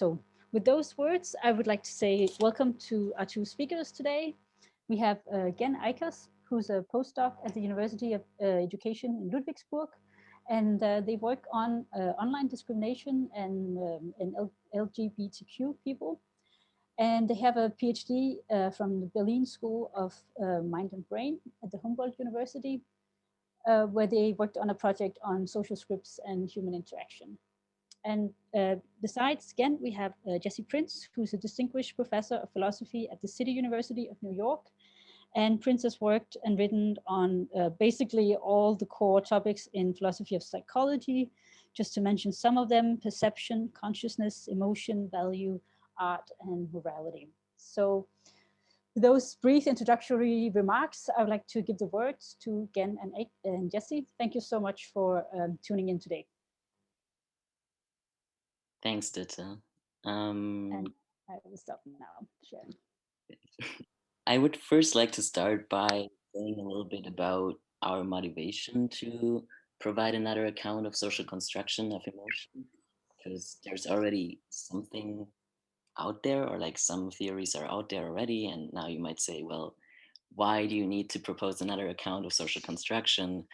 So with those words, I would like to say welcome to our two speakers today. We have Gen Eickers, who's a postdoc at the University of Education in Ludwigsburg, and they work on online discrimination and LGBTQ people. And they have a PhD from the Berlin School of Mind and Brain at the Humboldt University, where they worked on a project on social scripts and human interaction. And besides, again, we have Jesse Prinz, who's a distinguished professor of philosophy at the City University of New York. And Prinz has worked and written on basically all the core topics in philosophy of psychology, just to mention some of them: perception, consciousness, emotion, value, art, and morality. So with those brief introductory remarks, I would like to give the words to Gen and Jesse. Thank you so much for tuning in today. Thanks, Ditte. And I will stop now sharing. I would first like to start by saying a little bit about our motivation to provide another account of social construction of emotion, because there's already something out there, or like some theories are out there already. And now you might say, well, why do you need to propose another account of social construction?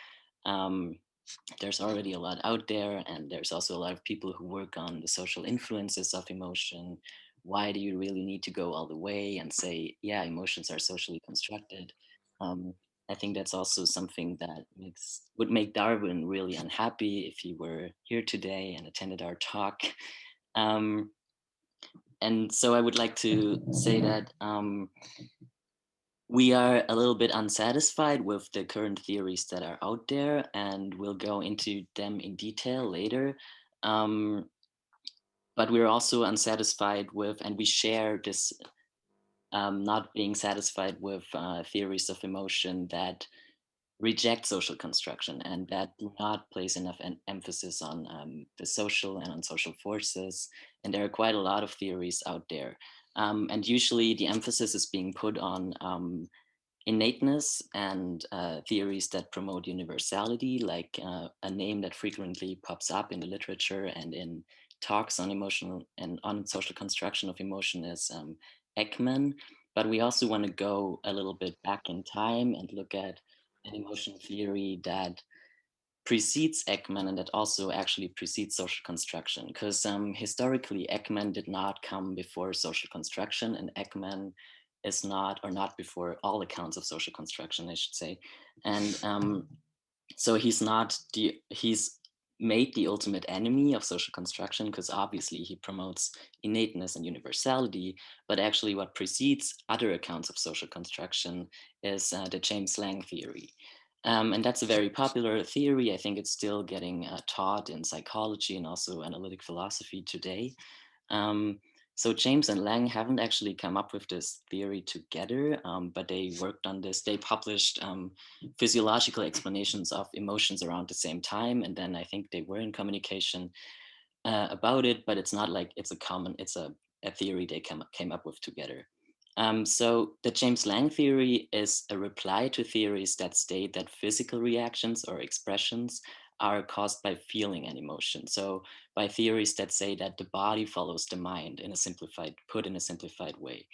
There's already a lot out there, and there's also a lot of people who work on the social influences of emotion. Why do you really need to go all the way and say, yeah, emotions are socially constructed? I think that's also something that would make Darwin really unhappy if he were here today and attended our talk. And so I would like to say that we are a little bit unsatisfied with the current theories that are out there, and we'll go into them in detail later. But we're also unsatisfied with, and we share this not being satisfied with theories of emotion that reject social construction and that do not place enough emphasis on the social and on social forces. And there are quite a lot of theories out there. And usually the emphasis is being put on innateness and theories that promote universality, like a name that frequently pops up in the literature and in talks on emotional and on social construction of emotion is Ekman. But we also want to go a little bit back in time and look at an emotion theory that precedes Ekman and that also actually precedes social construction. Because historically, Ekman did not come before social construction, and Ekman is not, or not before all accounts of social construction, I should say. And so he's made the ultimate enemy of social construction because obviously he promotes innateness and universality, but actually what precedes other accounts of social construction is the James Lange theory. And that's a very popular theory. I think it's still getting taught in psychology and also analytic philosophy today. So James and Lange haven't actually come up with this theory together, but they worked on this. They published physiological explanations of emotions around the same time. And then I think they were in communication about it, but it's not like it's a theory they came up with together. So the James Lange theory is a reply to theories that state that physical reactions or expressions are caused by feeling and emotion. So by theories that say that the body follows the mind in a simplified way.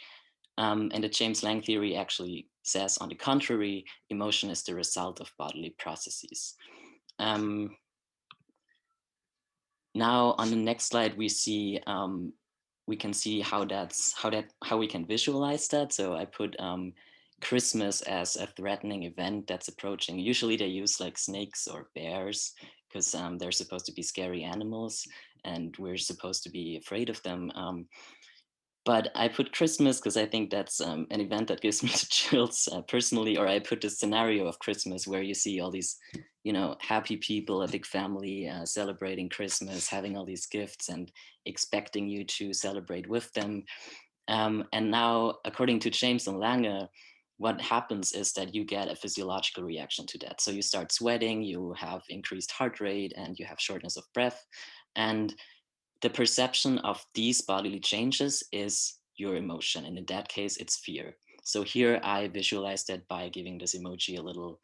And the James Lange theory actually says, on the contrary, emotion is the result of bodily processes. Now on the next slide, we can see how we can visualize that. So I put Christmas as a threatening event that's approaching. Usually they use like snakes or bears because they're supposed to be scary animals and we're supposed to be afraid of them. But I put Christmas because I think that's an event that gives me the chills personally. Or I put the scenario of Christmas where you see all these, happy people, a big family celebrating Christmas, having all these gifts and expecting you to celebrate with them. And now, according to James and Lange, what happens is that you get a physiological reaction to that. So you start sweating, you have increased heart rate, and you have shortness of breath. And the perception of these bodily changes is your emotion. And in that case, it's fear. So here I visualize that by giving this emoji a little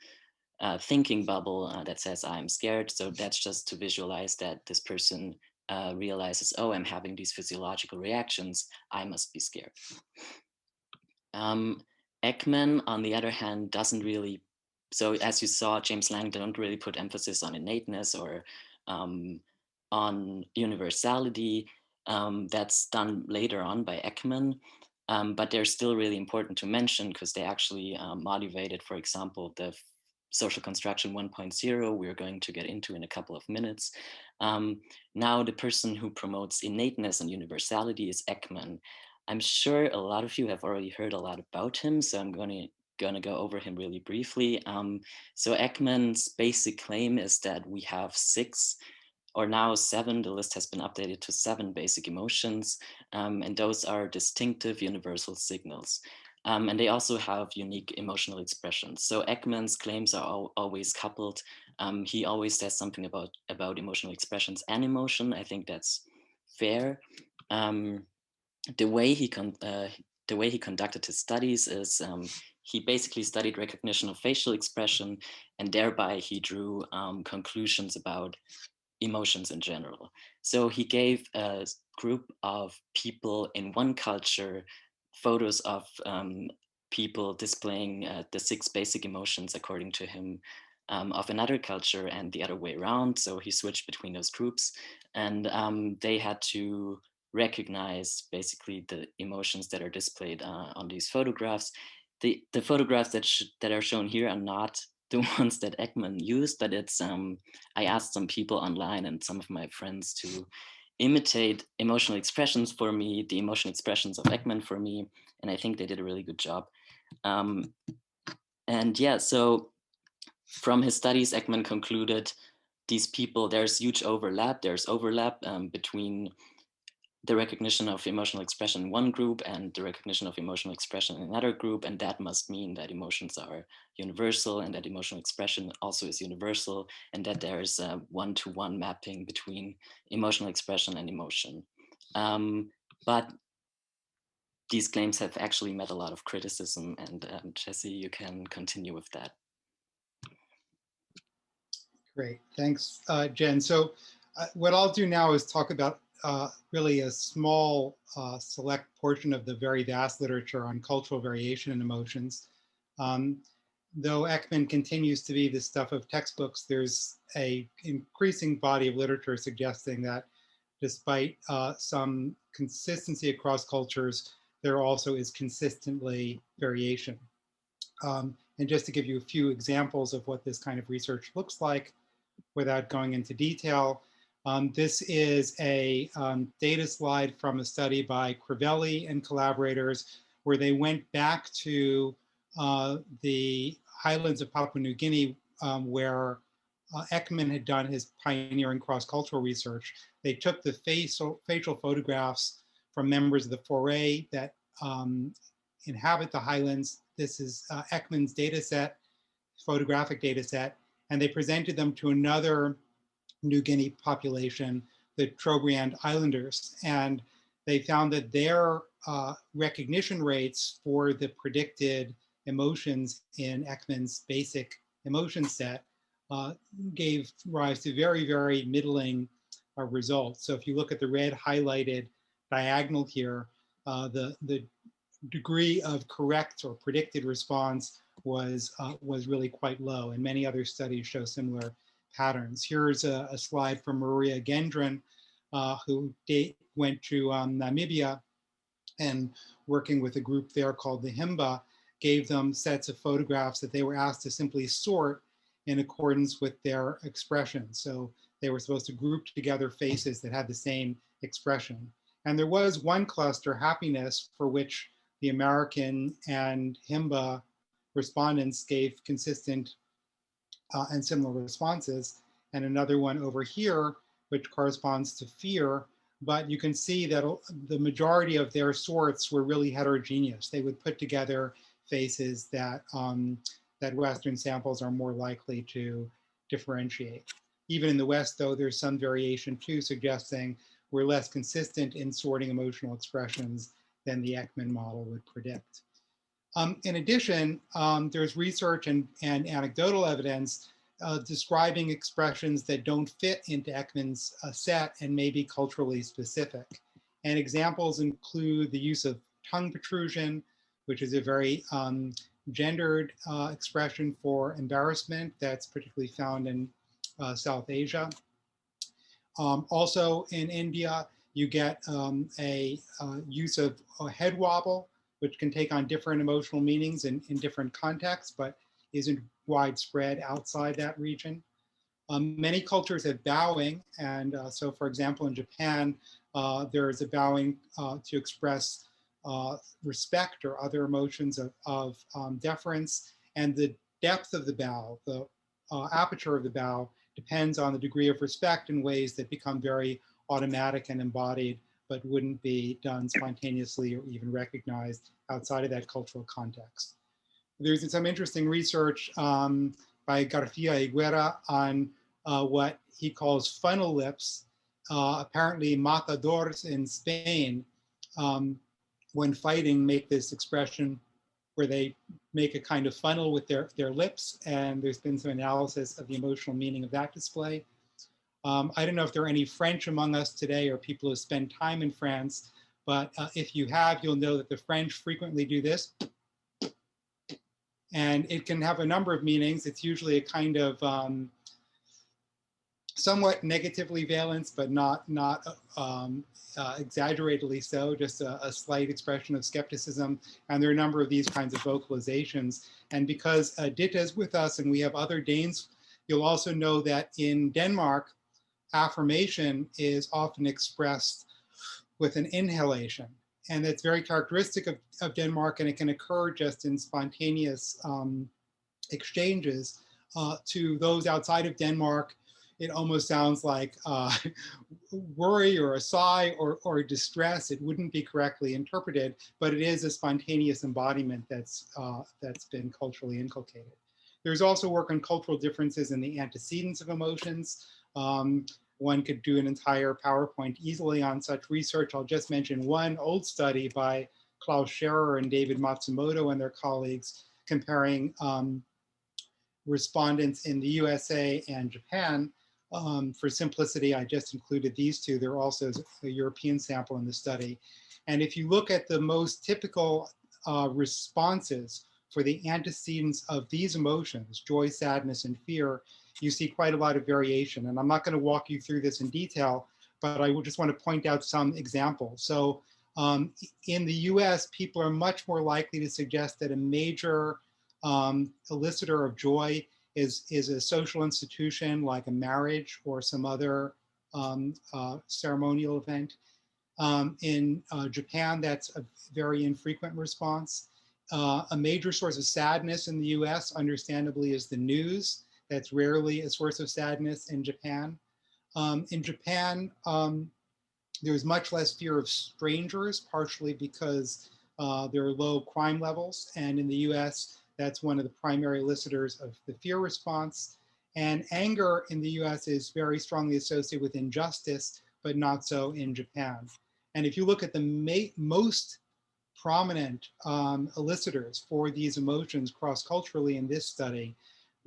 thinking bubble that says I'm scared. So that's just to visualize that this person realizes, oh, I'm having these physiological reactions, I must be scared. Ekman, on the other hand, doesn't really, so as you saw, James Lang don't really put emphasis on innateness or on universality. That's done later on by Ekman, but they're still really important to mention because they actually motivated, for example, the social construction 1.0 we're going to get into in a couple of minutes. Now, the person who promotes innateness and universality is Ekman. I'm sure a lot of you have already heard a lot about him, so I'm going to go over him really briefly. So Ekman's basic claim is that we have 6 or now 7, the list has been updated to 7 basic emotions, and those are distinctive universal signals. And they also have unique emotional expressions. So Ekman's claims are always coupled. He always says something about emotional expressions and emotion. I think that's fair. The way he conducted his studies is he basically studied recognition of facial expression, and thereby he drew conclusions about emotions in general. So he gave a group of people in one culture photos of people displaying the 6 basic emotions according to him of another culture and the other way around. So he switched between those groups, and they had to recognize basically the emotions that are displayed on these photographs. The photographs that are shown here are not the ones that Ekman used, but it's I asked some people online and some of my friends to imitate emotional expressions for me, the emotional expressions of Ekman for me, and I think they did a really good job. And yeah, so from his studies, Ekman concluded these people, there's huge overlap. There's overlap between the recognition of emotional expression in one group and the recognition of emotional expression in another group. And that must mean that emotions are universal and that emotional expression also is universal, and that there is a one-to-one mapping between emotional expression and emotion. But these claims have actually met a lot of criticism, and Jesse, you can continue with that. Great, thanks, Jen. So what I'll do now is talk about really a small select portion of the very vast literature on cultural variation in emotions. Though Ekman continues to be the stuff of textbooks, there's an increasing body of literature suggesting that despite some consistency across cultures, there also is consistently variation. And just to give you a few examples of what this kind of research looks like, without going into detail, this is a data slide from a study by Prevailing and collaborators, where they went back to the highlands of Papua New Guinea, where Ekman had done his pioneering cross-cultural research. They took the facial photographs from members of the foray that inhabit the highlands. This is Ekman's data set, photographic data set, and they presented them to another New Guinea population, the Trobriand Islanders. And they found that their recognition rates for the predicted emotions in Ekman's basic emotion set gave rise to very, very middling results. So if you look at the red highlighted diagonal here, the degree of correct or predicted response was really quite low, and many other studies show similar patterns. Here's a slide from Maria Gendron, who went to Namibia, and working with a group there called the Himba, gave them sets of photographs that they were asked to simply sort in accordance with their expression. So they were supposed to group together faces that had the same expression. And there was one cluster, happiness, for which the American and Himba respondents gave consistent and similar responses, and another one over here, which corresponds to fear. But you can see that the majority of their sorts were really heterogeneous. They would put together faces that, that Western samples are more likely to differentiate. Even in the West, though, there's some variation too, suggesting we're less consistent in sorting emotional expressions than the Ekman model would predict. In addition, there's research and anecdotal evidence describing expressions that don't fit into Ekman's set and may be culturally specific. And examples include the use of tongue protrusion, which is a very gendered expression for embarrassment that's particularly found in South Asia. Also in India, you get a use of a head wobble, which can take on different emotional meanings in different contexts, but isn't widespread outside that region. Many cultures have bowing, and so for example, in Japan, there is a bowing to express respect or other emotions of deference, and the depth of the bow, the aperture of the bow, depends on the degree of respect in ways that become very automatic and embodied, but wouldn't be done spontaneously or even recognized outside of that cultural context. There's some interesting research by Garcia Higuera on what he calls funnel lips. Apparently matadors in Spain, when fighting, make this expression where they make a kind of funnel with their lips, and there's been some analysis of the emotional meaning of that display. I don't know if there are any French among us today or people who spend time in France, but if you have, you'll know that the French frequently do this. And it can have a number of meanings. It's usually a kind of somewhat negatively valence, but not exaggeratedly so, just a slight expression of skepticism. And there are a number of these kinds of vocalizations. And because Ditte is with us and we have other Danes, you'll also know that in Denmark, affirmation is often expressed with an inhalation. And it's very characteristic of Denmark, and it can occur just in spontaneous exchanges. To those outside of Denmark, it almost sounds like worry or a sigh or distress. It wouldn't be correctly interpreted, but it is a spontaneous embodiment that's been culturally inculcated. There's also work on cultural differences in the antecedents of emotions. One could do an entire PowerPoint easily on such research. I'll just mention one old study by Klaus Scherer and David Matsumoto and their colleagues comparing respondents in the USA and Japan. For simplicity, I just included these two. There are also a European sample in the study. And if you look at the most typical responses for the antecedents of these emotions, joy, sadness, and fear, you see quite a lot of variation. And I'm not going to walk you through this in detail, but I just want to point out some examples. So in the US, people are much more likely to suggest that a major elicitor of joy is a social institution like a marriage or some other ceremonial event. In Japan, that's a very infrequent response. A major source of sadness in the US, understandably, is the news. That's rarely a source of sadness in Japan. In Japan, there's much less fear of strangers, partially because there are low crime levels. And in the US, that's one of the primary elicitors of the fear response. And anger in the US is very strongly associated with injustice, but not so in Japan. And if you look at the most prominent elicitors for these emotions cross-culturally in this study,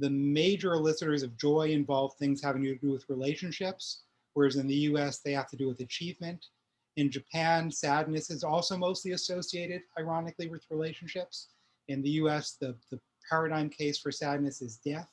the major elicitors of joy involve things having to do with relationships, whereas in the US, they have to do with achievement. In Japan, sadness is also mostly associated, ironically, with relationships. In the US, the paradigm case for sadness is death,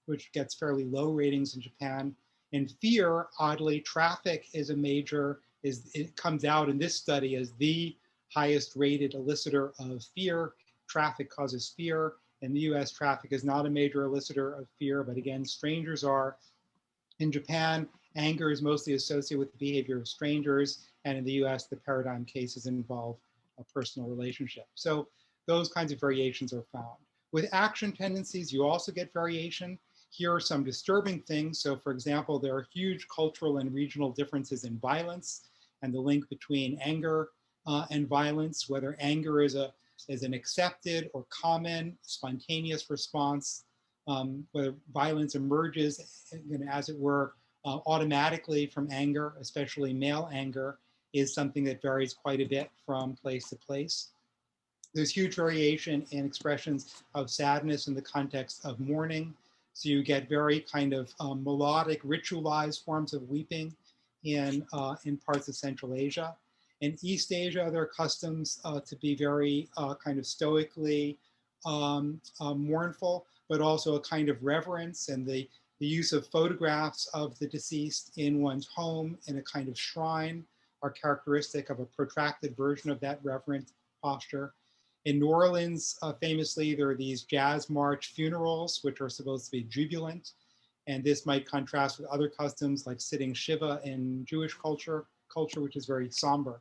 which gets fairly low ratings in Japan. In fear, oddly, traffic is a major, it comes out in this study as the highest rated elicitor of fear. Traffic causes fear. In the US, traffic is not a major elicitor of fear, but again, strangers are. In Japan, anger is mostly associated with the behavior of strangers, and in the US, the paradigm cases involve a personal relationship. So those kinds of variations are found. With action tendencies, you also get variation. Here are some disturbing things. So for example, there are huge cultural and regional differences in violence and the link between anger and violence, whether anger is an accepted or common spontaneous response, whether violence emerges, as it were, automatically from anger, especially male anger, is something that varies quite a bit from place to place. There's huge variation in expressions of sadness in the context of mourning. So you get very kind of melodic, ritualized forms of weeping in parts of Central Asia. In East Asia, there are customs to be very kind of stoically mournful, but also a kind of reverence, and the use of photographs of the deceased in one's home in a kind of shrine are characteristic of a protracted version of that reverent posture. In New Orleans, famously, there are these jazz march funerals, which are supposed to be jubilant. And this might contrast with other customs like sitting Shiva in Jewish culture, which is very somber.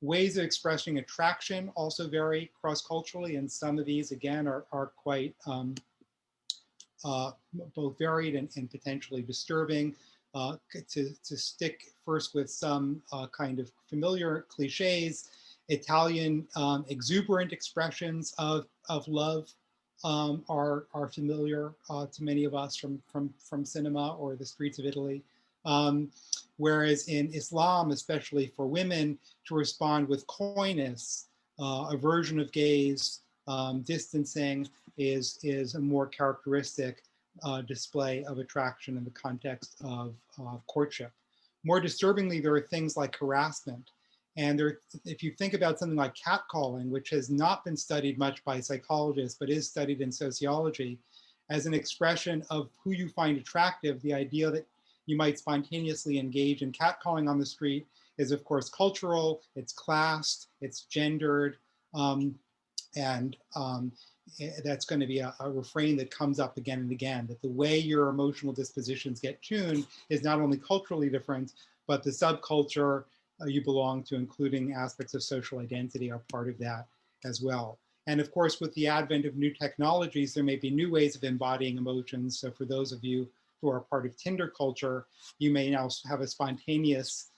Ways of expressing attraction also vary cross-culturally, and some of these, again, are quite both varied and potentially disturbing. To stick first with some kind of familiar cliches, Italian exuberant expressions of love are familiar to many of us from cinema or the streets of Italy. Whereas in Islam, especially for women, to respond with coyness, aversion of gaze, distancing is a more characteristic display of attraction in the context of courtship. More disturbingly, there are things like harassment. And there, if you think about something like catcalling, which has not been studied much by psychologists, but is studied in sociology, as an expression of who you find attractive, the idea that you might spontaneously engage in catcalling on the street is, of course, cultural, it's classed, it's gendered, and that's going to be a refrain that comes up again and again, that the way your emotional dispositions get tuned is not only culturally different, but the subculture you belong to, including aspects of social identity, are part of that as well. And of course, with the advent of new technologies, there may be new ways of embodying emotions. So for those of you who are part of Tinder culture, you may now have a spontaneous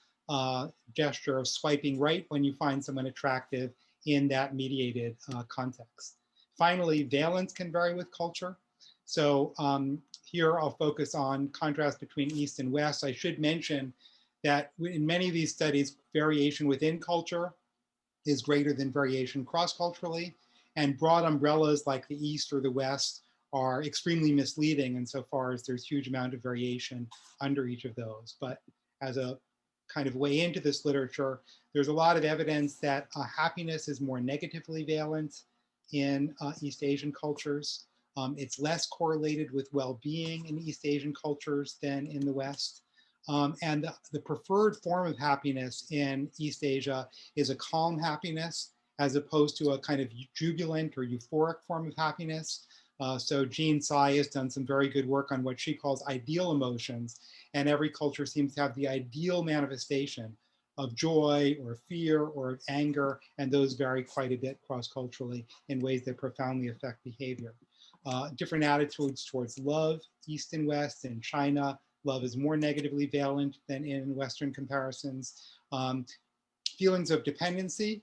gesture of swiping right when you find someone attractive in that mediated context. Finally, valence can vary with culture. So here I'll focus on contrast between East and West. I should mention that in many of these studies, variation within culture is greater than variation cross-culturally, and broad umbrellas like the East or the West are extremely misleading insofar as there's huge amount of variation under each of those. But as a kind of way into this literature, there's a lot of evidence that happiness is more negatively valent in East Asian cultures. It's less correlated with well-being in East Asian cultures than in the West. And the preferred form of happiness in East Asia is a calm happiness, as opposed to a kind of jubilant or euphoric form of happiness. So Jean Tsai has done some very good work on what she calls ideal emotions, and every culture seems to have the ideal manifestation of joy or fear or anger, and those vary quite a bit cross-culturally in ways that profoundly affect behavior. Different attitudes towards love, East and West. In China, love is more negatively valent than in Western comparisons. Feelings of dependency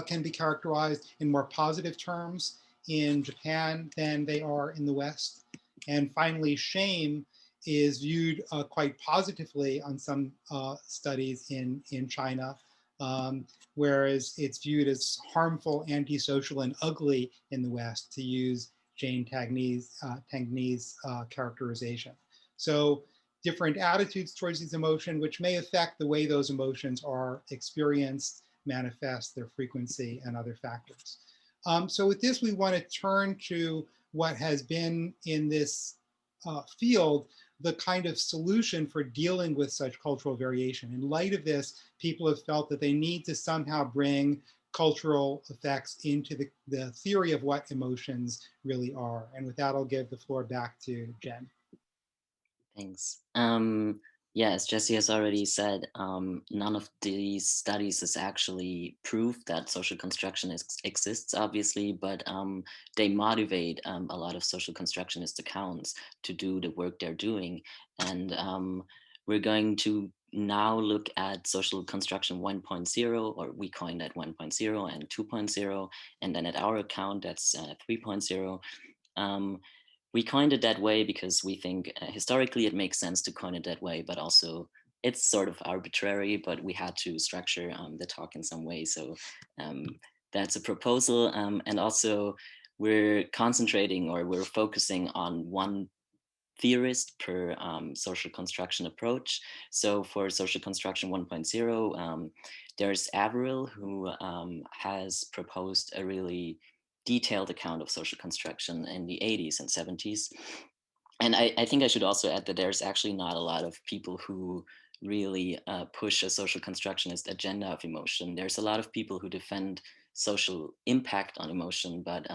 can be characterized in more positive terms in Japan than they are in the West. And finally, shame is viewed quite positively on some studies in China, whereas it's viewed as harmful, antisocial, and ugly in the West, to use Jane Tangne's characterization. So different attitudes towards these emotions, which may affect the way those emotions are experienced, manifest, their frequency, and other factors. So with this, we want to turn to what has been in this field the kind of solution for dealing with such cultural variation. In light of this, people have felt that they need to somehow bring cultural effects into the theory of what emotions really are. And with that, I'll give the floor back to Jen. Thanks. Yeah, as Jesse has already said, none of these studies is actually proof that social construction exists, obviously, but they motivate a lot of social constructionist accounts to do the work they're doing. And we're going to now look at social construction 1.0, or we coined that 1.0 and 2.0, and then at our account, that's 3.0. We coined it that way because we think historically it makes sense to coin it that way, but also it's sort of arbitrary, but we had to structure the talk in some way. So that's a proposal. And also we're concentrating, or we're focusing on one theorist per social construction approach. So for social construction 1.0, there's Averill, who has proposed a really detailed account of social construction in the 80s and 70s. And I think I should also add that there's actually not a lot of people who really push a social constructionist agenda of emotion. There's a lot of people who defend social impact on emotion, but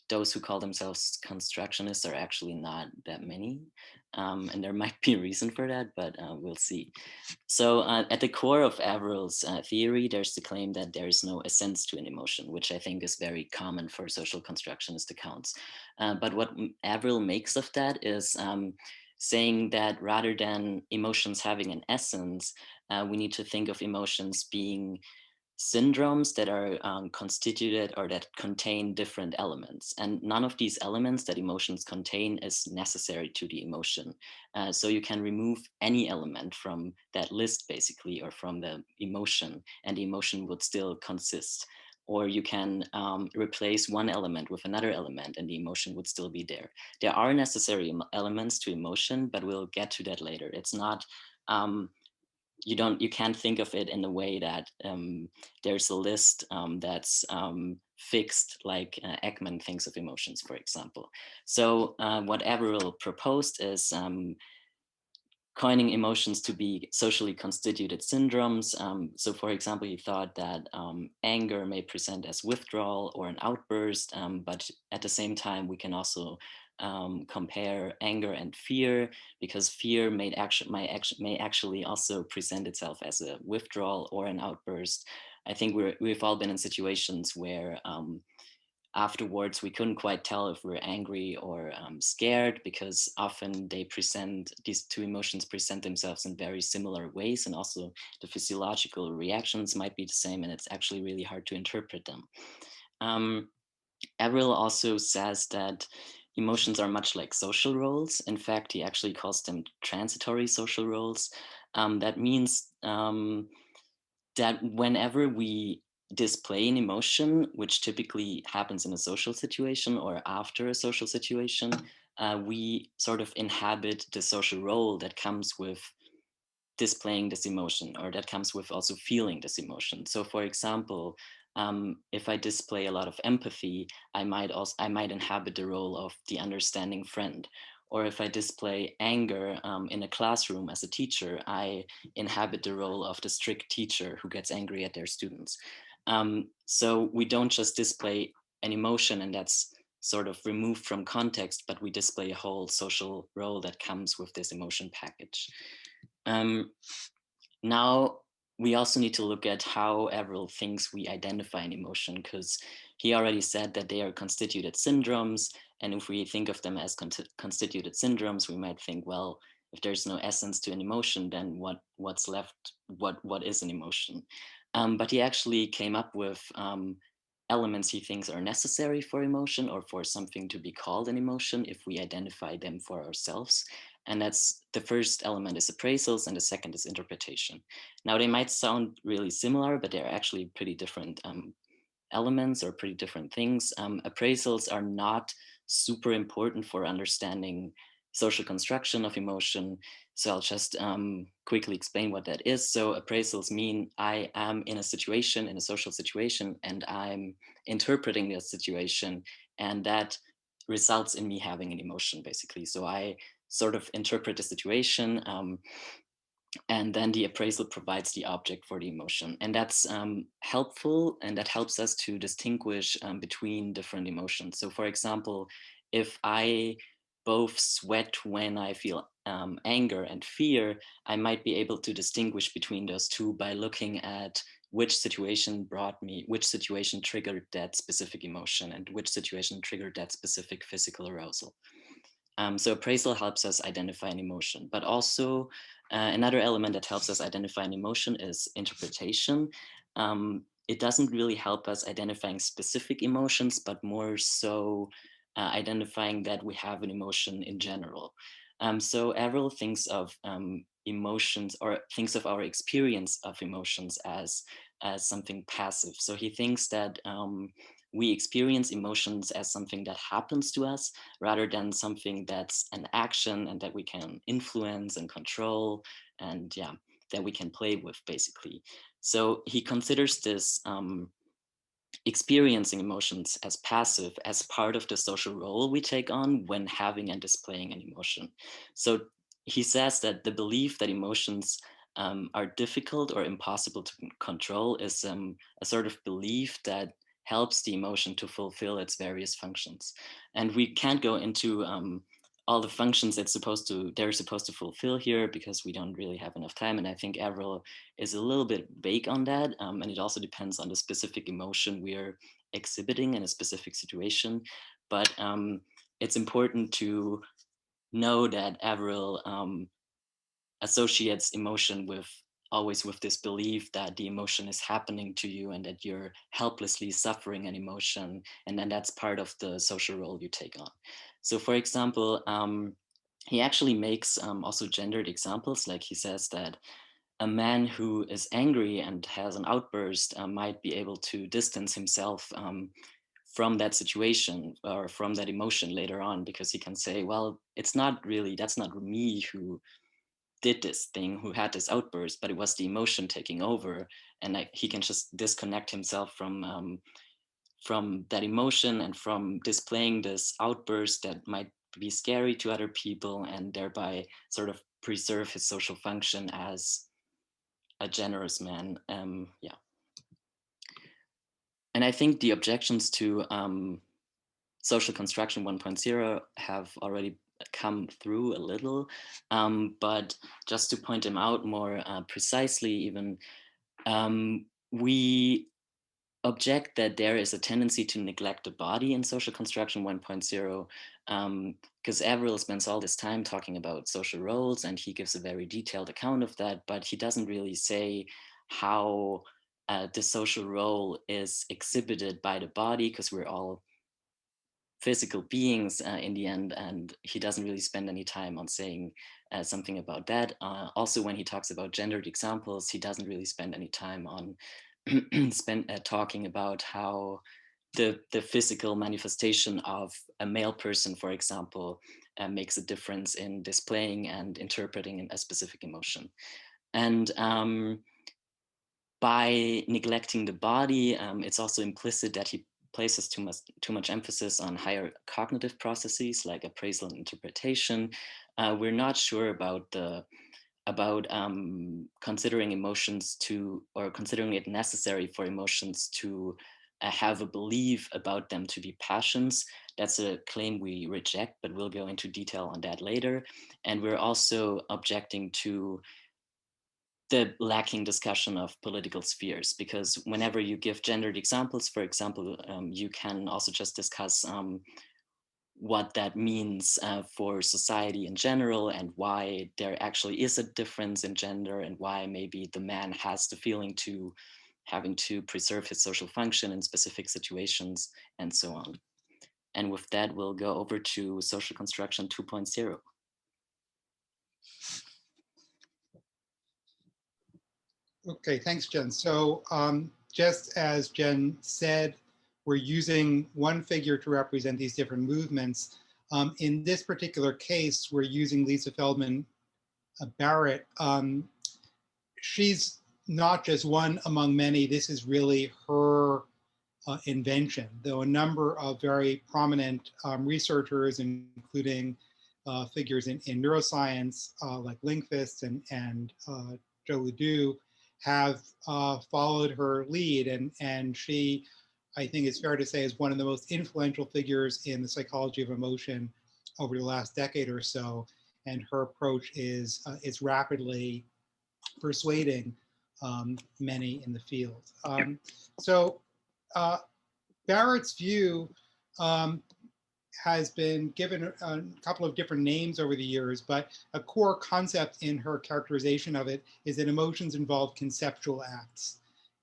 those who call themselves constructionists are actually not that many. And there might be a reason for that, but we'll see. So at the core of Averill's theory, there's the claim that there is no essence to an emotion, which I think is very common for social constructionist accounts. But what Averill makes of that is saying that rather than emotions having an essence, we need to think of emotions being syndromes that are constituted or that contain different elements. And none of these elements that emotions contain is necessary to the emotion. So you can remove any element from that list, basically, or from the emotion, and the emotion would still consist. Or you can replace one element with another element and the emotion would still be there. There are necessary elements to emotion, but we'll get to that later. It's not, you can't think of it in a way that there's a list that's fixed, like Ekman thinks of emotions, for example. So what Averill proposed is coining emotions to be socially constituted syndromes. So for example, he thought that anger may present as withdrawal or an outburst, but at the same time, we can also compare anger and fear, because fear may actually also present itself as a withdrawal or an outburst. I think we've all been in situations where afterwards we couldn't quite tell if we're angry or scared, because often these two emotions present themselves in very similar ways, and also the physiological reactions might be the same, and it's actually really hard to interpret them. Averill also says that emotions are much like social roles. In fact, he actually calls them transitory social roles. That means that whenever we display an emotion, which typically happens in a social situation or after a social situation, we sort of inhabit the social role that comes with displaying this emotion, or that comes with also feeling this emotion. So for example, if I display a lot of empathy, I might inhabit the role of the understanding friend. Or if I display anger in a classroom as a teacher, I inhabit the role of the strict teacher who gets angry at their students. So we don't just display an emotion and that's sort of removed from context, but we display a whole social role that comes with this emotion package. Now, we also need to look at how Averill thinks we identify an emotion, because he already said that they are constituted syndromes. And if we think of them as constituted syndromes, we might think, well, if there's no essence to an emotion, then what's left? What is an emotion? But he actually came up with elements he thinks are necessary for emotion, or for something to be called an emotion, if we identify them for ourselves. And that's, the first element is appraisals and the second is interpretation. Now they might sound really similar, but they're actually pretty different elements or pretty different things. Appraisals are not super important for understanding social construction of emotion. So I'll just quickly explain what that is. So appraisals mean I am in a situation, in a social situation, and I'm interpreting the situation, and that results in me having an emotion, basically. So I sort of interpret the situation, and then the appraisal provides the object for the emotion. And that's helpful, and that helps us to distinguish between different emotions. So for example, if I both sweat when I feel anger and fear, I might be able to distinguish between those two by looking at which situation triggered that specific emotion, and which situation triggered that specific physical arousal. So appraisal helps us identify an emotion, but also another element that helps us identify an emotion is interpretation. It doesn't really help us identifying specific emotions, but more so identifying that we have an emotion in general. So Averill thinks of emotions, or thinks of our experience of emotions as something passive. So he thinks that we experience emotions as something that happens to us rather than something that's an action and that we can influence and control and yeah, that we can play with basically. So he considers this experiencing emotions as passive as part of the social role we take on when having and displaying an emotion. So he says that the belief that emotions are difficult or impossible to control is a sort of belief that helps the emotion to fulfill its various functions. And we can't go into all the functions they're supposed to fulfill here because we don't really have enough time. And I think Avril is a little bit vague on that. And it also depends on the specific emotion we're exhibiting in a specific situation. But it's important to know that Avril associates emotion with always with this belief that the emotion is happening to you and that you're helplessly suffering an emotion. And then that's part of the social role you take on. So for example, he actually makes also gendered examples. Like he says that a man who is angry and has an outburst might be able to distance himself from that situation or from that emotion later on, because he can say, well, that's not me who did this thing, who had this outburst, but it was the emotion taking over. And like, he can just disconnect himself from that emotion and from displaying this outburst that might be scary to other people, and thereby sort of preserve his social function as a generous man. Yeah. And I think the objections to social construction 1.0 have already come through a little, but just to point them out more precisely even, we object that there is a tendency to neglect the body in social construction 1.0, because Avril spends all this time talking about social roles and he gives a very detailed account of that, but he doesn't really say how the social role is exhibited by the body, because we're all physical beings in the end, and he doesn't really spend any time on saying something about that. Also, when he talks about gendered examples, he doesn't really spend any time on talking about how the physical manifestation of a male person, for example, makes a difference in displaying and interpreting a specific emotion. And by neglecting the body, it's also implicit that he places too much emphasis on higher cognitive processes like appraisal and interpretation. We're not sure about considering emotions to, or considering it necessary for emotions to have a belief about them to be passions. That's a claim we reject, but we'll go into detail on that later. And we're also objecting to the lacking discussion of political spheres, because whenever you give gendered examples, for example, you can also just discuss what that means for society in general, and why there actually is a difference in gender, and why maybe the man has the feeling to having to preserve his social function in specific situations, and so on. And with that, we'll go over to social construction 2.0. Okay, thanks, Jen. So just as Jen said, we're using one figure to represent these different movements. In this particular case, we're using Lisa Feldman Barrett. She's not just one among many. This is really her invention, though a number of very prominent researchers, including figures in neuroscience like Lindqvist and Joe Ledoux, have followed her lead. And she, I think it's fair to say, is one of the most influential figures in the psychology of emotion over the last decade or so. And her approach is rapidly persuading many in the field. So Barrett's view has been given a couple of different names over the years, but a core concept in her characterization of it is that emotions involve conceptual acts.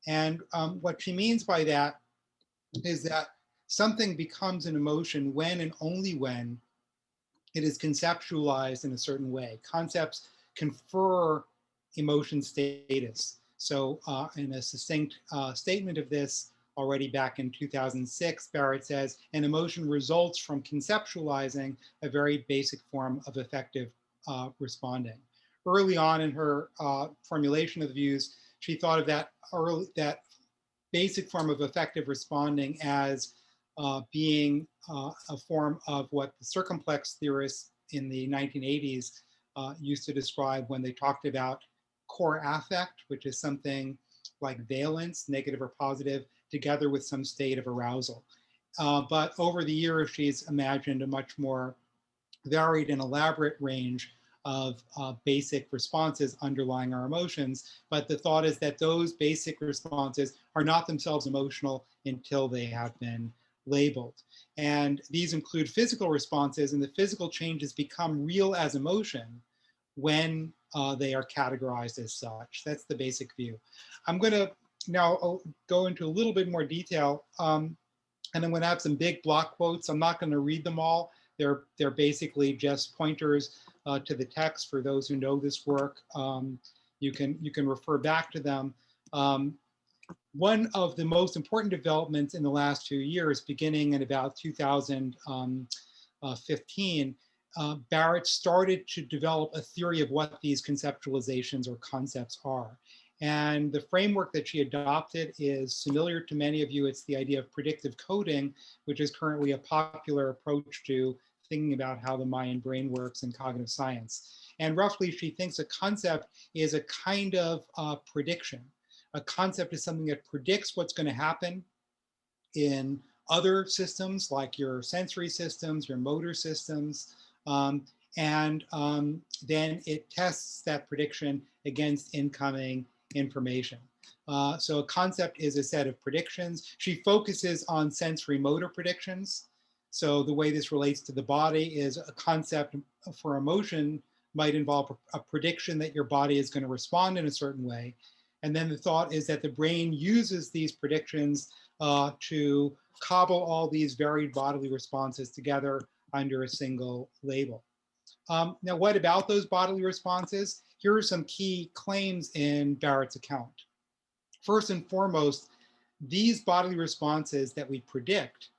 And what she means by that is that something becomes an emotion when and only when it is conceptualized in a certain way. Concepts confer emotion status. So in a succinct statement of this, already back in 2006, Barrett says, an emotion results from conceptualizing a very basic form of effective responding. Early on in her formulation of the views, she thought of that basic form of effective responding as being a form of what the circumplex theorists in the 1980s used to describe when they talked about core affect, which is something like valence, negative or positive, together with some state of arousal. But over the years, she's imagined a much more varied and elaborate range of basic responses underlying our emotions. But the thought is that those basic responses are not themselves emotional until they have been labeled. And these include physical responses, and the physical changes become real as emotion when they are categorized as such. That's the basic view. I'm going to now go into a little bit more detail, and I'm going to have some big block quotes. I'm not going to read them all. They're basically just pointers to the text for those who know this work. You can refer back to them. One of the most important developments in the last few years, beginning in about 2015, Barrett started to develop a theory of what these conceptualizations or concepts are. And the framework that she adopted is familiar to many of you. It's the idea of predictive coding, which is currently a popular approach to thinking about how the Mayan brain works in cognitive science. And roughly, she thinks a concept is a kind of prediction. A concept is something that predicts what's going to happen in other systems, like your sensory systems, your motor systems, then it tests that prediction against incoming information. So a concept is a set of predictions. She focuses on sensory motor predictions. So the way this relates to the body is a concept for emotion might involve a prediction that your body is going to respond in a certain way. And then the thought is that the brain uses these predictions to cobble all these varied bodily responses together under a single label. Now, what about those bodily responses? Here are some key claims in Barrett's account. First and foremost, these bodily responses that we predict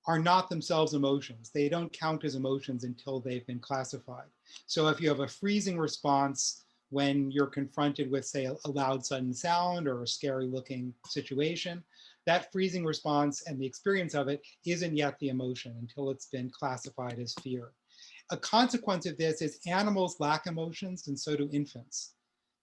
are not themselves emotions. They don't count as emotions until they've been classified. So if you have a freezing response when you're confronted with, say, a loud sudden sound or a scary looking situation, that freezing response and the experience of it isn't yet the emotion until it's been classified as fear. A consequence of this is animals lack emotions, and so do infants.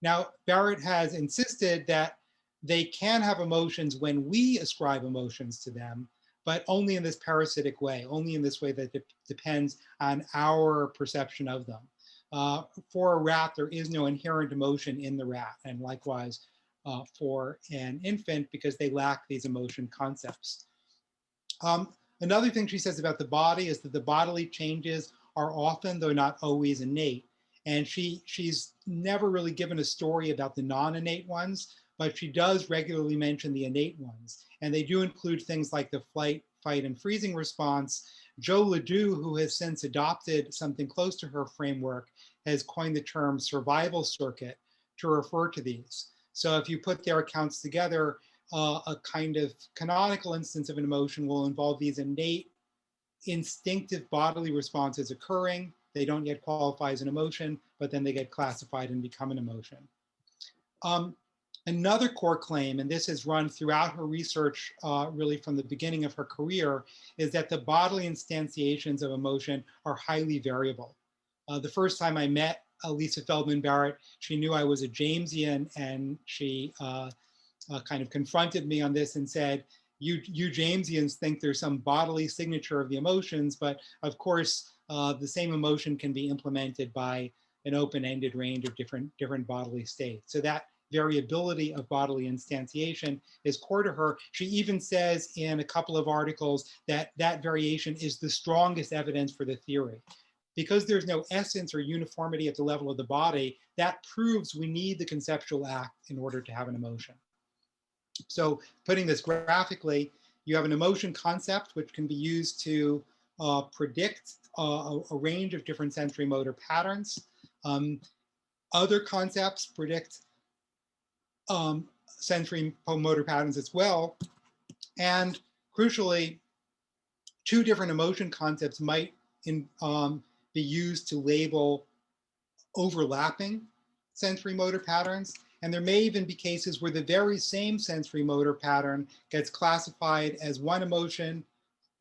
Now, Barrett has insisted that they can have emotions when we ascribe emotions to them, but only in this parasitic way, only in this way that depends on our perception of them. For a rat, there is no inherent emotion in the rat, and likewise for an infant, because they lack these emotion concepts. Another thing she says about the body is that the bodily changes are often, though not always, innate. And she's never really given a story about the non-innate ones, but she does regularly mention the innate ones. And they do include things like the flight, fight, and freezing response. Joe Ledoux, who has since adopted something close to her framework, has coined the term survival circuit to refer to these. So if you put their accounts together, a kind of canonical instance of an emotion will involve these innate, instinctive bodily responses occurring. They don't yet qualify as an emotion, but then they get classified and become an emotion. Another core claim, and this has run throughout her research really from the beginning of her career, is that the bodily instantiations of emotion are highly variable. The first time I met Lisa Feldman Barrett, she knew I was a Jamesian, and she kind of confronted me on this and said, you Jamesians think there's some bodily signature of the emotions, but of course, the same emotion can be implemented by an open-ended range of different bodily states. So that variability of bodily instantiation is core to her. She even says in a couple of articles that that variation is the strongest evidence for the theory. Because there's no essence or uniformity at the level of the body, that proves we need the conceptual act in order to have an emotion. So putting this graphically, you have an emotion concept, which can be used to predict a range of different sensory motor patterns. Other concepts predict sensory motor patterns as well. And crucially, two different emotion concepts might be used to label overlapping sensory motor patterns. And there may even be cases where the very same sensory motor pattern gets classified as one emotion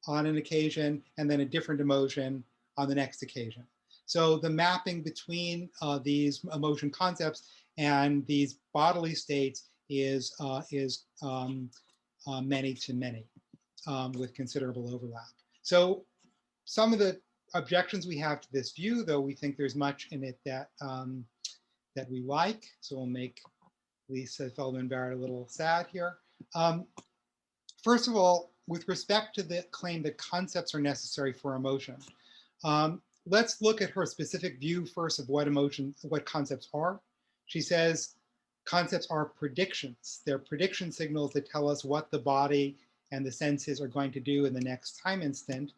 on an occasion and then a different emotion on the next occasion. So the mapping between these emotion concepts and these bodily states is many to many with considerable overlap. So some of the objections we have to this view, though we think there's much in it that that we like. So we'll make Lisa Feldman-Barrett a little sad here. First of all, with respect to the claim that concepts are necessary for emotion, let's look at her specific view first of what concepts are. She says concepts are predictions. They're prediction signals that tell us what the body and the senses are going to do in the next time instant.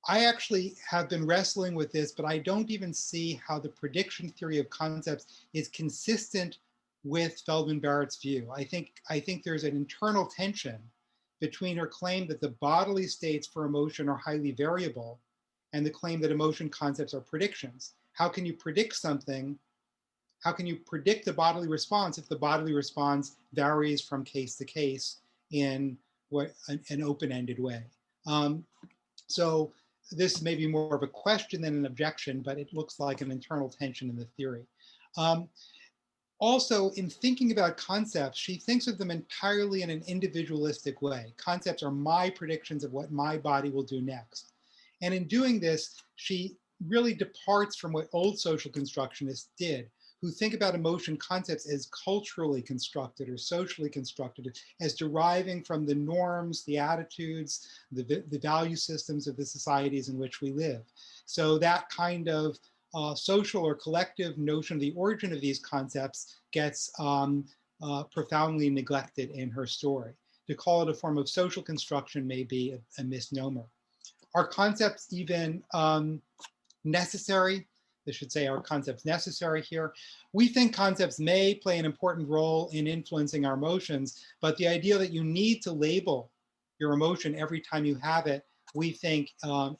I actually have been wrestling with this, but I don't even see how the prediction theory of concepts is consistent with Feldman-Barrett's view. I think there's an internal tension between her claim that the bodily states for emotion are highly variable and the claim that emotion concepts are predictions. How can you predict something? How can you predict the bodily response if the bodily response varies from case to case in an open-ended way? So this may be more of a question than an objection, but it looks like an internal tension in the theory. Also, in thinking about concepts, she thinks of them entirely in an individualistic way. Concepts are my predictions of what my body will do next. And in doing this, she really departs from what old social constructionists did, who think about emotion concepts as culturally constructed or socially constructed, as deriving from the norms, the attitudes, the value systems of the societies in which we live. So that kind of social or collective notion of the origin of these concepts gets profoundly neglected in her story. To call it a form of social construction may be a misnomer. Are concepts even necessary? I should say, are concepts necessary here? We think concepts may play an important role in influencing our emotions, but the idea that you need to label your emotion every time you have it, we think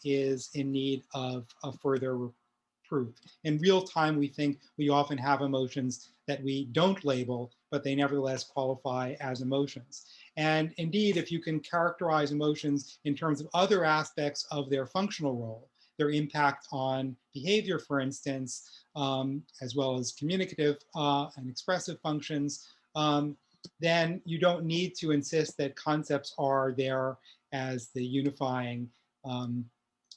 is in need of further proof. In real time, we think we often have emotions that we don't label, but they nevertheless qualify as emotions. And indeed, if you can characterize emotions in terms of other aspects of their functional role, their impact on behavior, for instance, as well as communicative and expressive functions, then you don't need to insist that concepts are there as the unifying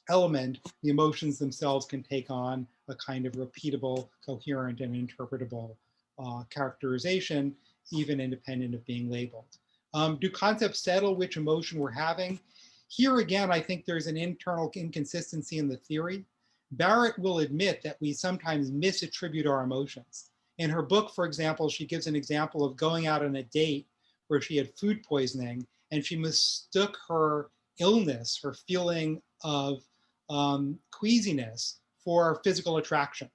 element. The emotions themselves can take on a kind of repeatable, coherent, and interpretable characterization, even independent of being labeled. Do concepts settle which emotion we're having? Here again, I think there's an internal inconsistency in the theory. Barrett will admit that we sometimes misattribute our emotions. In her book, for example, she gives an example of going out on a date where she had food poisoning and she mistook her illness, her feeling of queasiness, for physical attraction.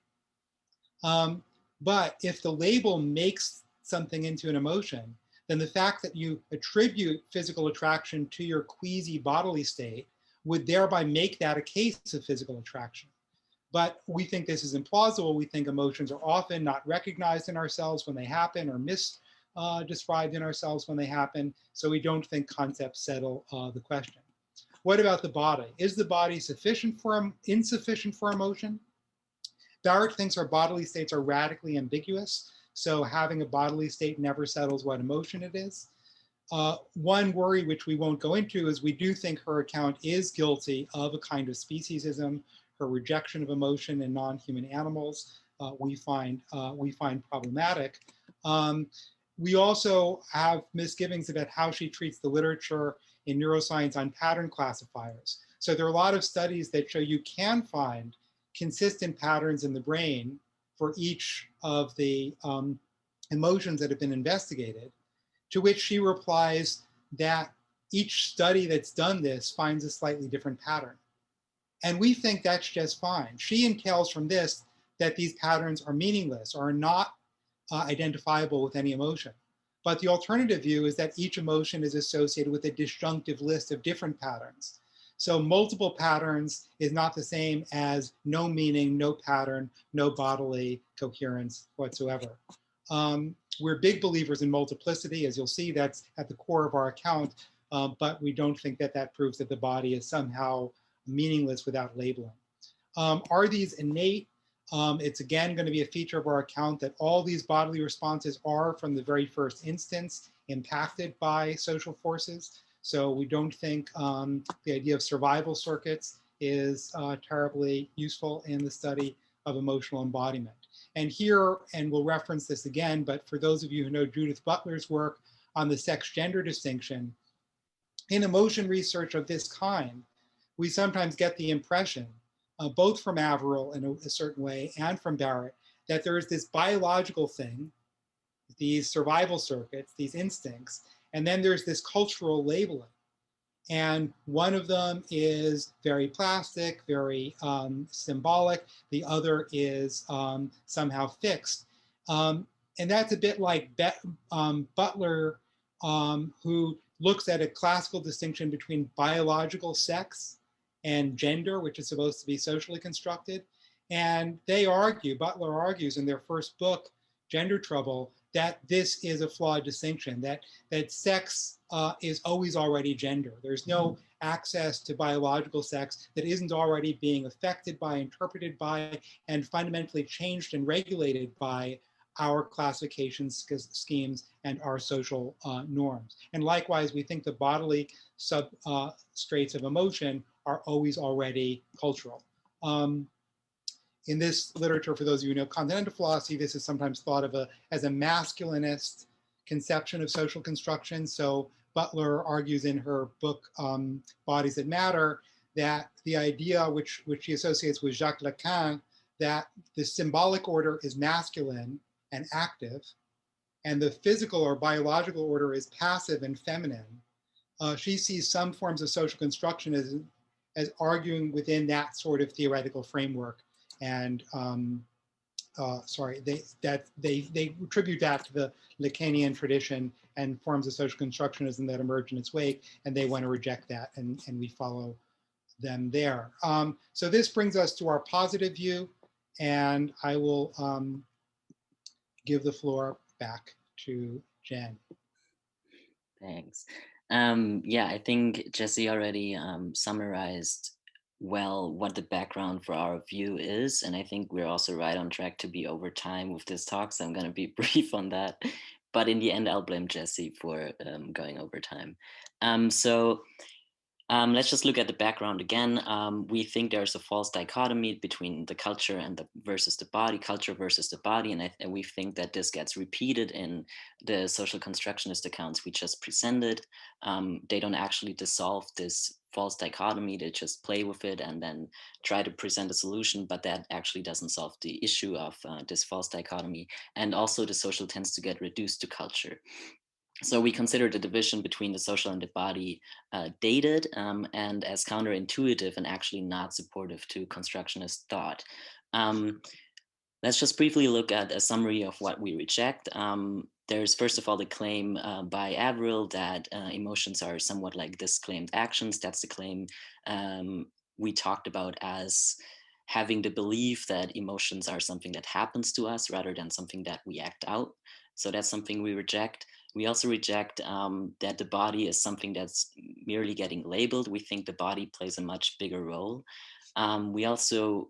But if the label makes something into an emotion, then the fact that you attribute physical attraction to your queasy bodily state would thereby make that a case of physical attraction. But we think this is implausible. We think emotions are often not recognized in ourselves when they happen, or misdescribed in ourselves when they happen. So we don't think concepts settle the question. What about the body? Is the body insufficient for emotion? Barrett thinks our bodily states are radically ambiguous. So having a bodily state never settles what emotion it is. One worry, which we won't go into, is we do think her account is guilty of a kind of speciesism. Her rejection of emotion in non-human animals we find problematic. We also have misgivings about how she treats the literature in neuroscience on pattern classifiers. So there are a lot of studies that show you can find consistent patterns in the brain for each of the emotions that have been investigated, to which she replies that each study that's done this finds a slightly different pattern. And we think that's just fine. She entails from this that these patterns are meaningless or are not identifiable with any emotion. But the alternative view is that each emotion is associated with a disjunctive list of different patterns. So multiple patterns is not the same as no meaning, no pattern, no bodily coherence whatsoever. We're big believers in multiplicity. As you'll see, that's at the core of our account, but we don't think that that proves that the body is somehow meaningless without labeling. Are these innate? It's again going to be a feature of our account that all these bodily responses are from the very first instance impacted by social forces. So we don't think the idea of survival circuits is terribly useful in the study of emotional embodiment. And here, and we'll reference this again, but for those of you who know Judith Butler's work on the sex-gender distinction, in emotion research of this kind, we sometimes get the impression, both from Averill in a certain way and from Barrett, that there is this biological thing, these survival circuits, these instincts, and then there's this cultural labeling. And one of them is very plastic, very symbolic. The other is somehow fixed. And that's a bit like Butler, who looks at a classical distinction between biological sex and gender, which is supposed to be socially constructed. And they argue, Butler argues in their first book, Gender Trouble, that this is a flawed distinction, that sex is always already gender. There's no access to biological sex that isn't already being affected by, interpreted by, and fundamentally changed and regulated by our classification schemes and our social norms. And likewise, we think the bodily substrates of emotion are always already cultural. In this literature, for those of you who know continental philosophy, this is sometimes thought of as a masculinist conception of social construction. So Butler argues in her book, Bodies That Matter, that the idea which she associates with Jacques Lacan, that the symbolic order is masculine and active, and the physical or biological order is passive and feminine. She sees some forms of social construction as arguing within that sort of theoretical framework. And they attribute that to the Lacanian tradition and forms of social constructionism that emerge in its wake, and they want to reject that, and we follow them there. So this brings us to our positive view, and I will give the floor back to Jen. Thanks. Yeah, I think Jesse already summarized well what the background for our view is, and I think we're also right on track to be over time with this talk, so I'm going to be brief on that. But in the end, I'll blame Jesse for going over time. Let's just look at the background again. We think there's a false dichotomy between the culture and versus the body, culture versus the body, and we think that this gets repeated in the social constructionist accounts we just presented. They don't actually dissolve this false dichotomy, they just play with it and then try to present a solution, but that actually doesn't solve the issue of this false dichotomy. And also the social tends to get reduced to culture. So we consider the division between the social and the body dated and as counterintuitive and actually not supportive to constructionist thought. Let's just briefly look at a summary of what we reject. There's first of all the claim by Averill that emotions are somewhat like disclaimed actions. That's the claim we talked about as having the belief that emotions are something that happens to us rather than something that we act out. So that's something we reject. We also reject that the body is something that's merely getting labeled. We think the body plays a much bigger role. We also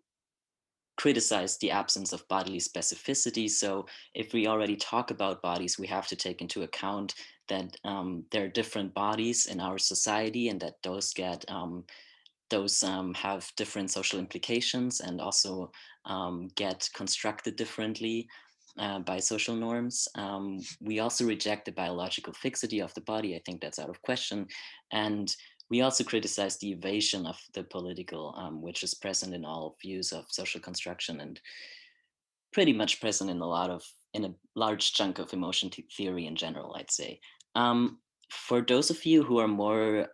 criticize the absence of bodily specificity. So if we already talk about bodies, we have to take into account that there are different bodies in our society and that those get have different social implications and also get constructed differently by social norms. We also reject the biological fixity of the body. I think that's out of question. And we also criticize the evasion of the political, which is present in all views of social construction and pretty much present in a large chunk of emotion theory in general, I'd say. For those of you who are more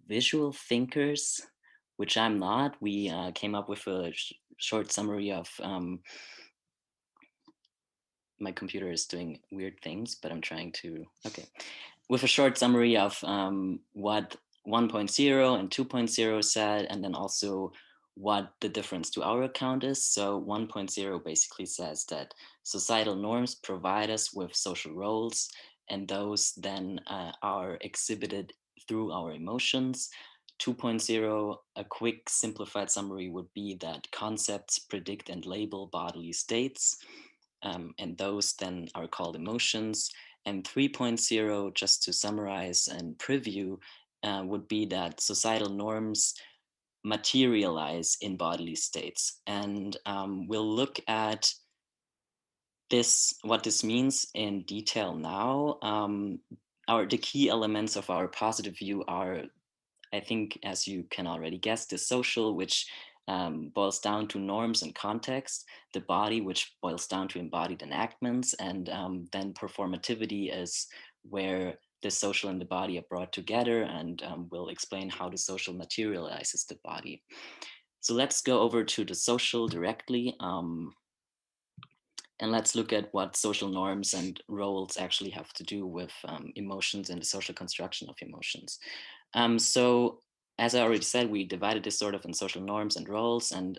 visual thinkers, which I'm not, we came up with a short summary of my computer is doing weird things, but I'm trying to, okay. With a short summary of what 1.0 and 2.0 said, and then also what the difference to our account is. So 1.0 basically says that societal norms provide us with social roles, and those then are exhibited through our emotions. 2.0, a quick simplified summary would be that concepts predict and label bodily states, and those then are called emotions. And 3.0, just to summarize and preview, would be that societal norms materialize in bodily states. And we'll look at what this means in detail now. The key elements of our positive view are, I think, as you can already guess, the social, which boils down to norms and context, the body, which boils down to embodied enactments, and then performativity is where the social and the body are brought together, and we'll explain how the social materializes the body. So let's go over to the social directly. And let's look at what social norms and roles actually have to do with emotions and the social construction of emotions. So as I already said, we divided this sort of in social norms and roles. And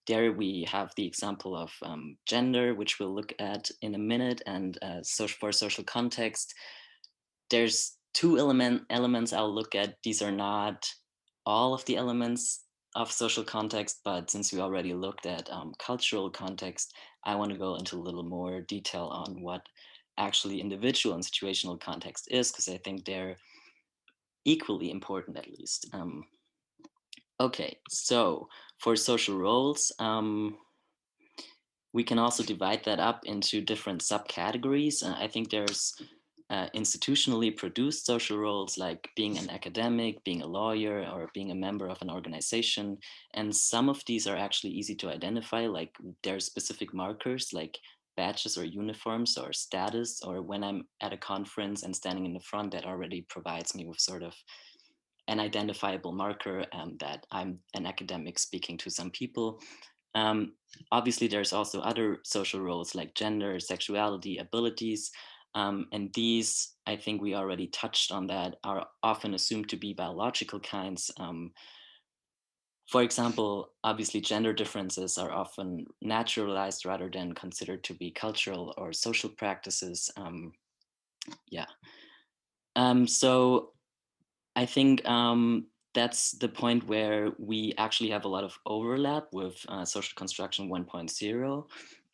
there we have the example of gender, which we'll look at in a minute. And for social context, there's two elements I'll look at. These are not all of the elements of social context, but since we already looked at cultural context, I want to go into a little more detail on what actually individual and situational context is, because I think they're equally important, at least. Okay, so for social roles, we can also divide that up into different subcategories. I think there's institutionally produced social roles like being an academic, being a lawyer, or being a member of an organization. And some of these are actually easy to identify, like there are specific markers like badges or uniforms or status, or when I'm at a conference and standing in the front, that already provides me with sort of an identifiable marker that I'm an academic speaking to some people. Um, Obviously, there's also other social roles like gender, sexuality, abilities. And these, I think we already touched on that, are often assumed to be biological kinds. For example, obviously, gender differences are often naturalized rather than considered to be cultural or social practices. Yeah. So I think that's the point where we actually have a lot of overlap with social construction 1.0,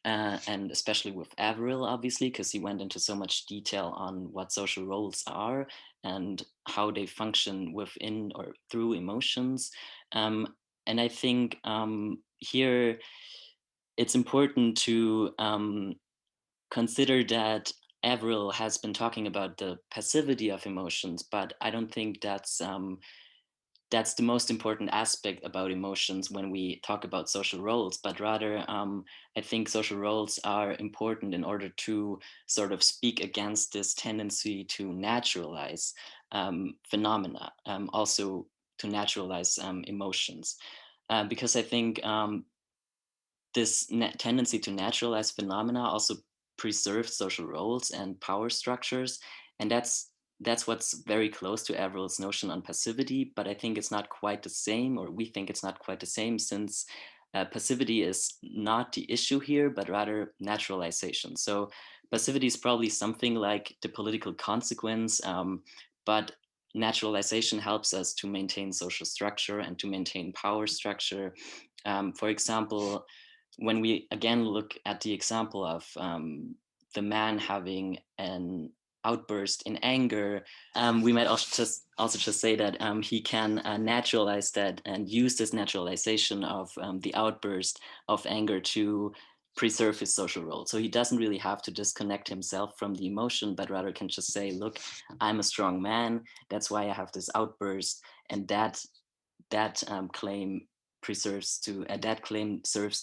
and especially with Avril, obviously, because he went into so much detail on what social roles are and how they function within or through emotions. And I think here it's important to consider that Avril has been talking about the passivity of emotions, but I don't think that's the most important aspect about emotions when we talk about social roles, but rather I think social roles are important in order to sort of speak against this tendency to naturalize phenomena, also to naturalize emotions. Because I think this tendency to naturalize phenomena also preserves social roles and power structures, and that's what's very close to Averil's notion on passivity. But I think it's not quite the same, or we think it's not quite the same, since passivity is not the issue here, but rather naturalization. So passivity is probably something like the political consequence, but naturalization helps us to maintain social structure and to maintain power structure. For example, when we again look at the example of the man having an outburst in anger, we might also just say that he can naturalize that and use this naturalization of the outburst of anger to preserve his social role. So he doesn't really have to disconnect himself from the emotion, but rather can just say, look, I'm a strong man, that's why I have this outburst. And that claim preserves to that claim serves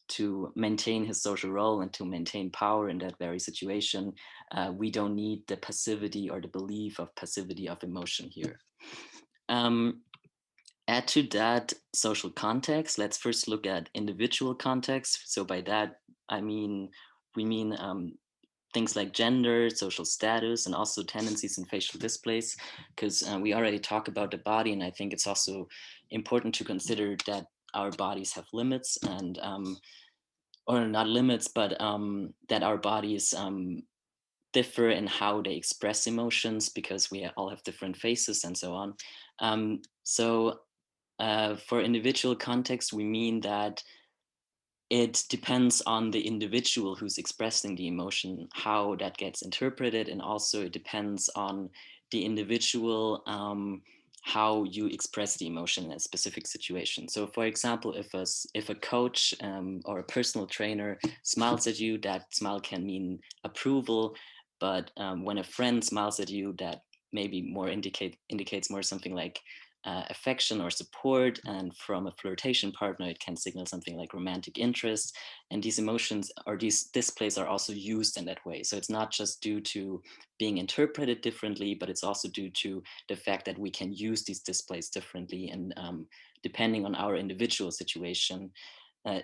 to maintain his social role and to maintain power in that very situation. We don't need the passivity or the belief of passivity of emotion here. Add to that social context. Let's first look at individual context. So by that I mean we mean things like gender, social status, and also tendencies and facial displays, because we already talked about the body, and I think it's also important to consider that our bodies have limits, and or not limits, but that our bodies differ in how they express emotions, because we all have different faces and so on. For individual context, we mean that it depends on the individual who's expressing the emotion, how that gets interpreted, and also it depends on the individual, how you express the emotion in a specific situation. So, for example, if a coach or a personal trainer smiles at you, that smile can mean approval, but when a friend smiles at you, that maybe more indicates more something like affection or support, and from a flirtation partner it can signal something like romantic interest. And these emotions or these displays are also used in that way, so it's not just due to being interpreted differently, but it's also due to the fact that we can use these displays differently, and depending on our individual situation,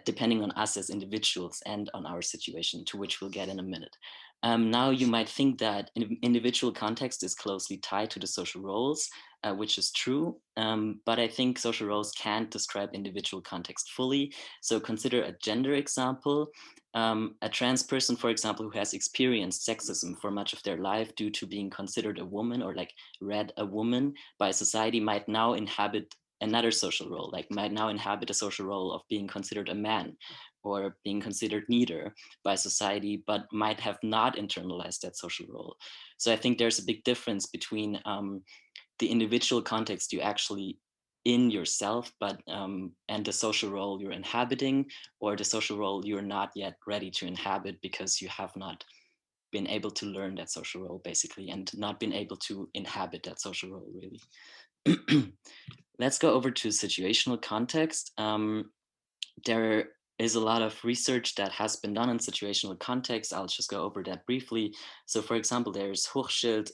depending on us as individuals and on our situation, to which we'll get in a minute. Now, you might think that individual context is closely tied to the social roles, which is true, but I think social roles can't describe individual context fully. So consider a gender example. A trans person, for example, who has experienced sexism for much of their life due to being considered a woman, or like read a woman by society, might now inhabit another social role, like might now inhabit a social role of being considered a man or being considered neither by society, but might have not internalized that social role. So I think there's a big difference between the individual context you actually in yourself, but and the social role you're inhabiting, or the social role you're not yet ready to inhabit because you have not been able to learn that social role, basically, and not been able to inhabit that social role, really. Let's go over to situational context. There is a lot of research that has been done in situational context. I'll just go over that briefly. So, for example, there's Hochschild,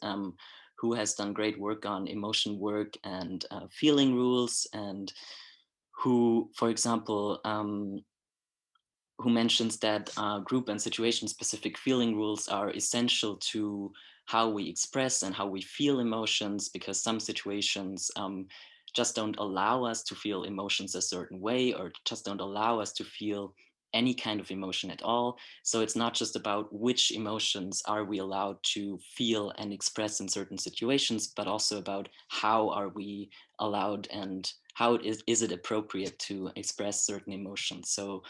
who has done great work on emotion work and feeling rules, and who, for example, who mentions that group and situation specific feeling rules are essential to how we express and how we feel emotions, because some situations just don't allow us to feel emotions a certain way, or just don't allow us to feel any kind of emotion at all. So it's not just about which emotions are we allowed to feel and express in certain situations, but also about how are we allowed, and how is it appropriate to express certain emotions. So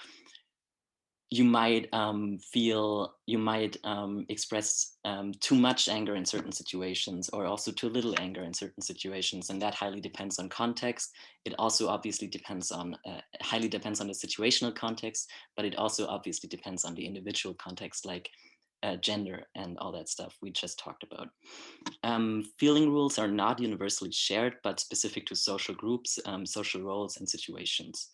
you might you might express too much anger in certain situations, or also too little anger in certain situations, and that highly depends on context. It also obviously depends on highly depends on the situational context, but it also obviously depends on the individual context, like gender and all that stuff we just talked about. Feeling rules are not universally shared, but specific to social groups, social roles, and situations.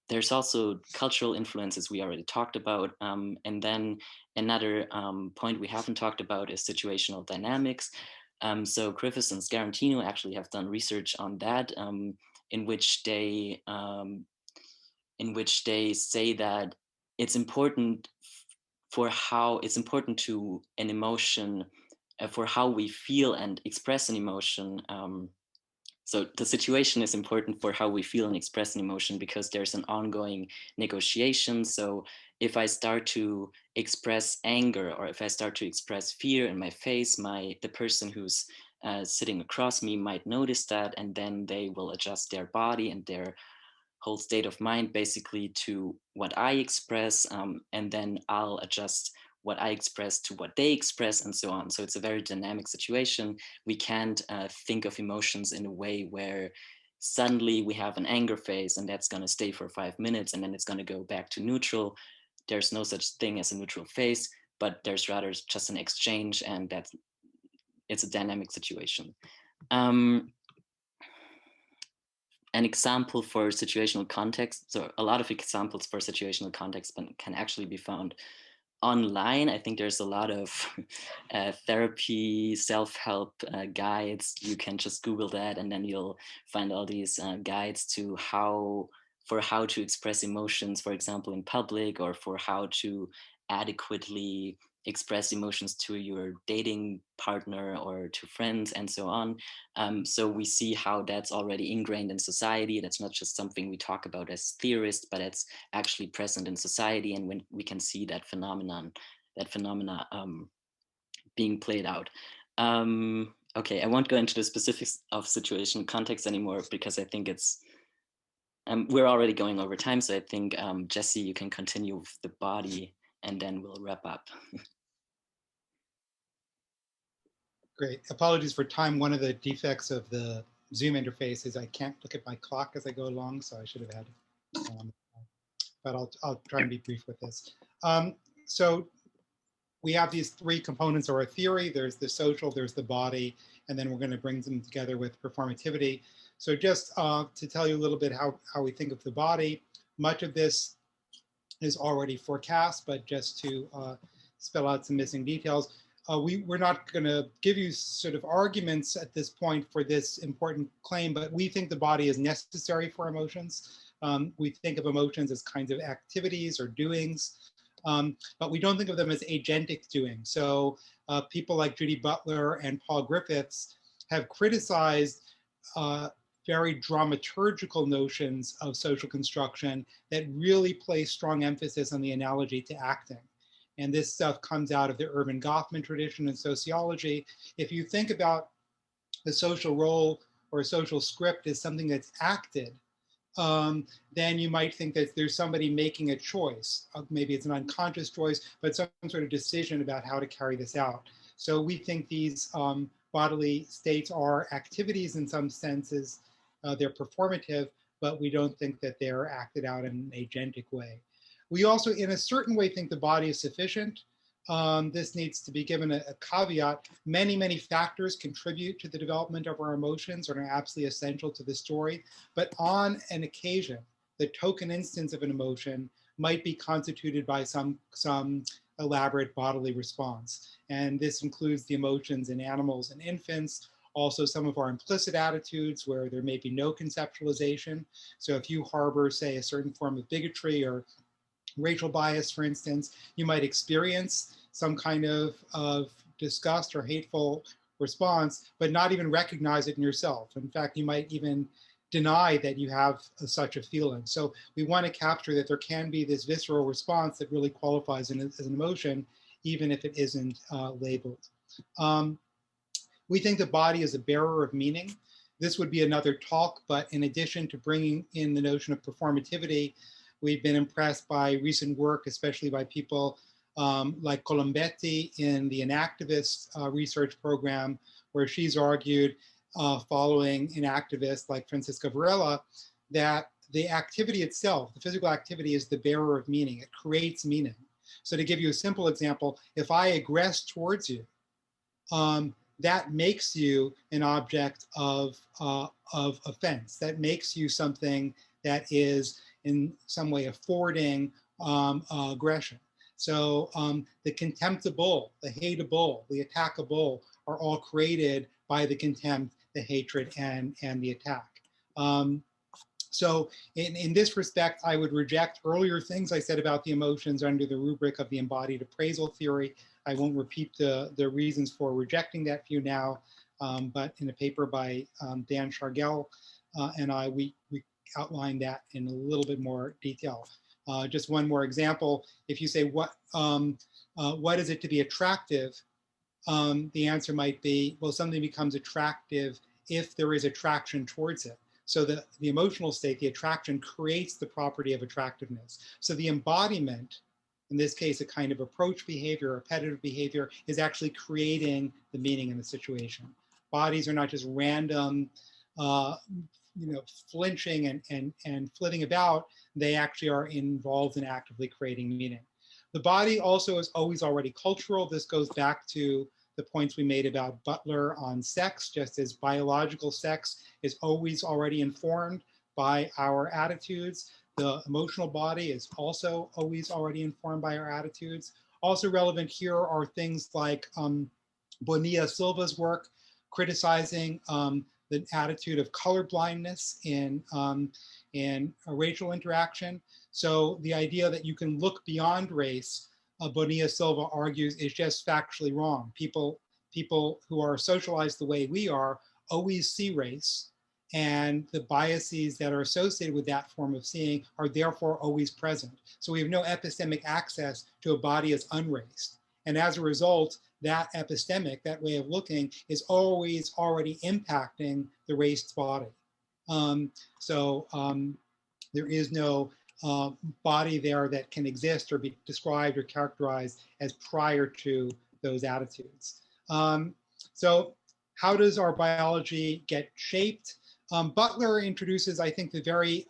There's also cultural influences we already talked about. And then another point we haven't talked about is situational dynamics. So Griffiths and Scarantino actually have done research on that, in which they say that it's important for how it's important to an emotion, for how we feel and express an emotion. So the situation is important for how we feel and express an emotion, because there's an ongoing negotiation. So if I start to express anger, or if I start to express fear in my face, the person who's sitting across me might notice that, and then they will adjust their body and their whole state of mind basically to what I express, and then I'll adjust what I express to what they express, and so on. So it's a very dynamic situation. We can't think of emotions in a way where suddenly we have an anger phase and that's going to stay for 5 minutes and then it's going to go back to neutral. There's no such thing as a neutral phase, but there's rather just an exchange, and it's a dynamic situation. An example for situational context. So a lot of examples for situational context can actually be found online. I think there's a lot of therapy, self-help guides. You can just Google that, and then you'll find all these guides to how to express emotions, for example, in public, or for how to adequately express emotions to your dating partner or to friends and so on. So we see how that's already ingrained in society. That's not just something we talk about as theorists, but it's actually present in society. And when we can see that phenomena being played out. Okay, I won't go into the specifics of situation context anymore because I think it's, we're already going over time. So I think Jesse, you can continue with the body and then we'll wrap up. Great. Apologies for time. One of the defects of the Zoom interface is I can't look at my clock as I go along, so I should have had, but I'll try and be brief with this. So we have these three components of our theory. There's the social, there's the body, and then we're going to bring them together with performativity. So just to tell you a little bit how we think of the body, much of this is already forecast, but just to spell out some missing details. We're not going to give you sort of arguments at this point for this important claim, but we think the body is necessary for emotions. We think of emotions as kinds of activities or doings, but we don't think of them as agentic doing. So people like Judy Butler and Paul Griffiths have criticized very dramaturgical notions of social construction that really place strong emphasis on the analogy to acting. And this stuff comes out of the Irving Goffman tradition in sociology. If you think about the social role or a social script as something that's acted, then you might think that there's somebody making a choice. Maybe it's an unconscious choice, but some sort of decision about how to carry this out. So we think these bodily states are activities in some senses. They're performative, but we don't think that they're acted out in an agentic way. We also, in a certain way, think the body is sufficient. This needs to be given a caveat. Many, many factors contribute to the development of our emotions and are absolutely essential to the story. But on an occasion, the token instance of an emotion might be constituted by some elaborate bodily response. And this includes the emotions in animals and infants, also some of our implicit attitudes where there may be no conceptualization. So if you harbor, say, a certain form of bigotry or racial bias, for instance, you might experience some kind of disgust or hateful response, but not even recognize it in yourself. In fact, you might even deny that you have such a feeling. So we want to capture that there can be this visceral response that really qualifies as an emotion, even if it isn't labeled. We think the body is a bearer of meaning. This would be another talk, but in addition to bringing in the notion of performativity, we've been impressed by recent work, especially by people like Colombetti in the inactivist research program, where she's argued, following an activist like Francisca Varela, that the activity itself, the physical activity, is the bearer of meaning. It creates meaning. So to give you a simple example, if I aggress towards you, that makes you an object of offense. That makes you something that is in some way affording aggression. So the contemptible, the hateable, the attackable are all created by the contempt, the hatred, and the attack. So in this respect, I would reject earlier things I said about the emotions under the rubric of the embodied appraisal theory. I won't repeat the reasons for rejecting that view now, but in a paper by Dan Shargell and I, we outline that in a little bit more detail. Just one more example. If you say, what is it to be attractive? The answer might be, well, something becomes attractive if there is attraction towards it. So the emotional state, the attraction, creates the property of attractiveness. So the embodiment, in this case, a kind of approach behavior, repetitive behavior, is actually creating the meaning in the situation. Bodies are not just random, flinching and flitting about. They actually are involved in actively creating meaning. The body also is always already cultural. This goes back to the points we made about Butler on sex, just as biological sex is always already informed by our attitudes. The emotional body is also always already informed by our attitudes. Also relevant here are things like Bonilla Silva's work criticizing the attitude of colorblindness in racial interaction. So the idea that you can look beyond race Bonilla Silva argues is just factually wrong. People who are socialized the way we are always see race, and the biases that are associated with that form of seeing are therefore always present. So we have no epistemic access to a body as unraced. And as a result, that epistemic, that way of looking, is always already impacting the raced body. There is no body there that can exist or be described or characterized as prior to those attitudes. So how does our biology get shaped? Butler introduces, I think, the very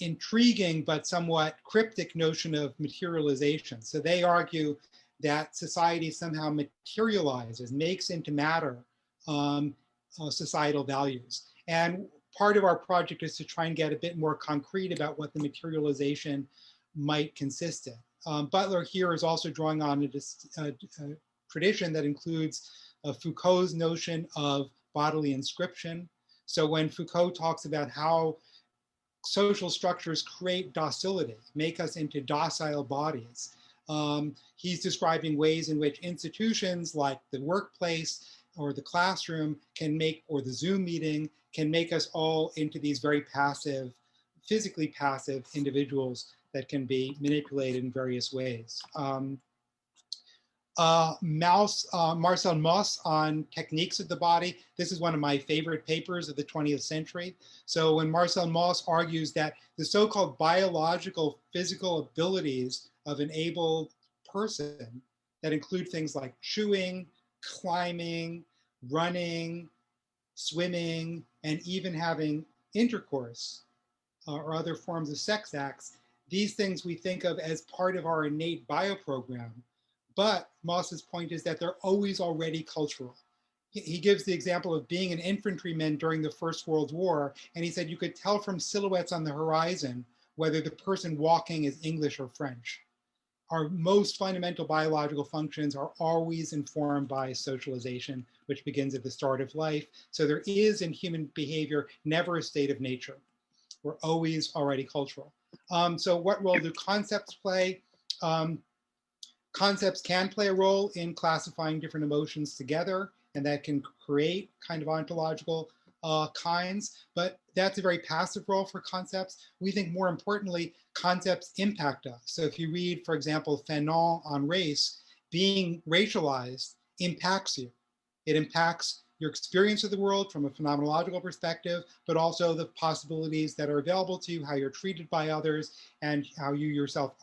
intriguing but somewhat cryptic notion of materialization. So they argue that society somehow materializes, makes into matter societal values. And part of our project is to try and get a bit more concrete about what the materialization might consist in. Butler here is also drawing on a tradition that includes Foucault's notion of bodily inscription. So when Foucault talks about how social structures create docility, make us into docile bodies, he's describing ways in which institutions like the workplace or the classroom can make, or the Zoom meeting, can make us all into these very passive, physically passive individuals that can be manipulated in various ways. Marcel Mauss on techniques of the body. This is one of my favorite papers of the 20th century. So when Marcel Mauss argues that the so-called biological physical abilities of an able person that include things like chewing, climbing, running, swimming, and even having intercourse or other forms of sex acts, these things we think of as part of our innate bioprogram. But Mauss's point is that they're always already cultural. He gives the example of being an infantryman during the First World War, and he said you could tell from silhouettes on the horizon whether the person walking is English or French. Our most fundamental biological functions are always informed by socialization, which begins at the start of life. So there is in human behavior never a state of nature. We're always already cultural. So what role do concepts play? Concepts can play a role in classifying different emotions together, and that can create kind of ontological kinds, but that's a very passive role for concepts. We think more importantly, concepts impact us. So if you read, for example, Fanon on race, being racialized impacts you. It impacts your experience of the world from a phenomenological perspective, but also the possibilities that are available to you, how you're treated by others, and how you yourself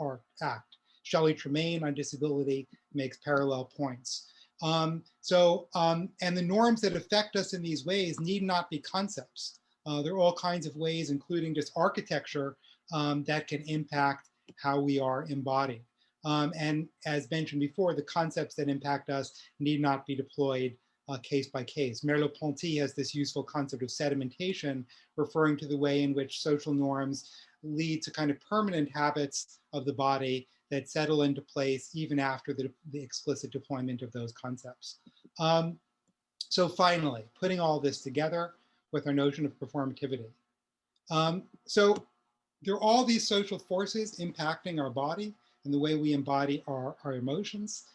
act. Shelley Tremaine on disability makes parallel points. And the norms that affect us in these ways need not be concepts. There are all kinds of ways, including just architecture, that can impact how we are embodied. And as mentioned before, the concepts that impact us need not be deployed case by case. Merleau-Ponty has this useful concept of sedimentation, referring to the way in which social norms lead to kind of permanent habits of the body that settle into place even after the explicit deployment of those concepts. So finally, putting all this together with our notion of performativity. So there are all these social forces impacting our body and the way we embody our emotions.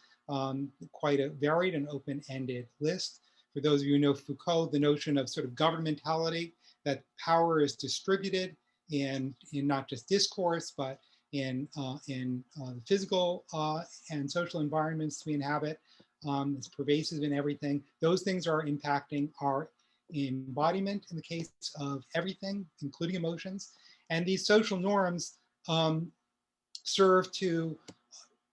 Quite a varied and open-ended list. For those of you who know Foucault, the notion of sort of governmentality, that power is distributed in not just discourse, but in physical and social environments we inhabit. It's pervasive in everything. Those things are impacting our embodiment in the case of everything, including emotions. And these social norms serve to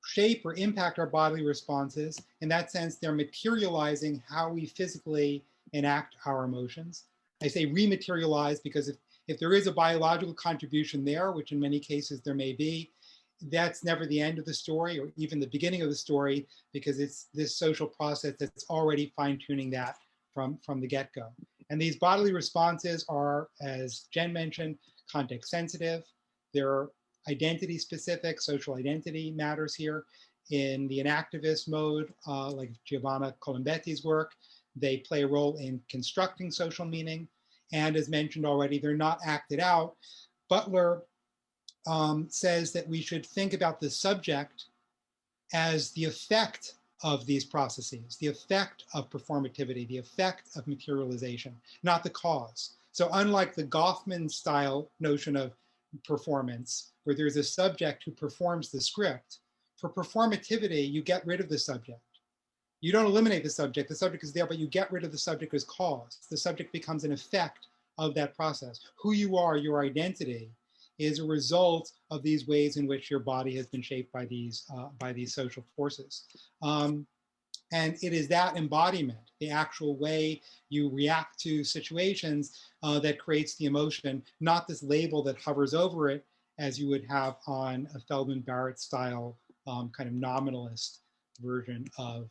shape or impact our bodily responses. In that sense, they're materializing how we physically enact our emotions. I say rematerialize because if there is a biological contribution there, which in many cases there may be, that's never the end of the story or even the beginning of the story, because it's this social process that's already fine-tuning that from the get-go. And these bodily responses are, as Jen mentioned, context sensitive. They're identity specific, social identity matters here. In the enactivist mode, like Giovanna Colombetti's work, they play a role in constructing social meaning. And as mentioned already, they're not acted out. Butler says that we should think about the subject as the effect of these processes, the effect of performativity, the effect of materialization, not the cause. So unlike the Goffman style notion of performance, where there's a subject who performs the script, for performativity, you get rid of the subject. You don't eliminate the subject is there, but you get rid of the subject as cause. The subject becomes an effect of that process. Who you are, your identity, is a result of these ways in which your body has been shaped by these social forces. And it is that embodiment, the actual way you react to situations that creates the emotion, not this label that hovers over it as you would have on a Feldman Barrett style kind of nominalist version of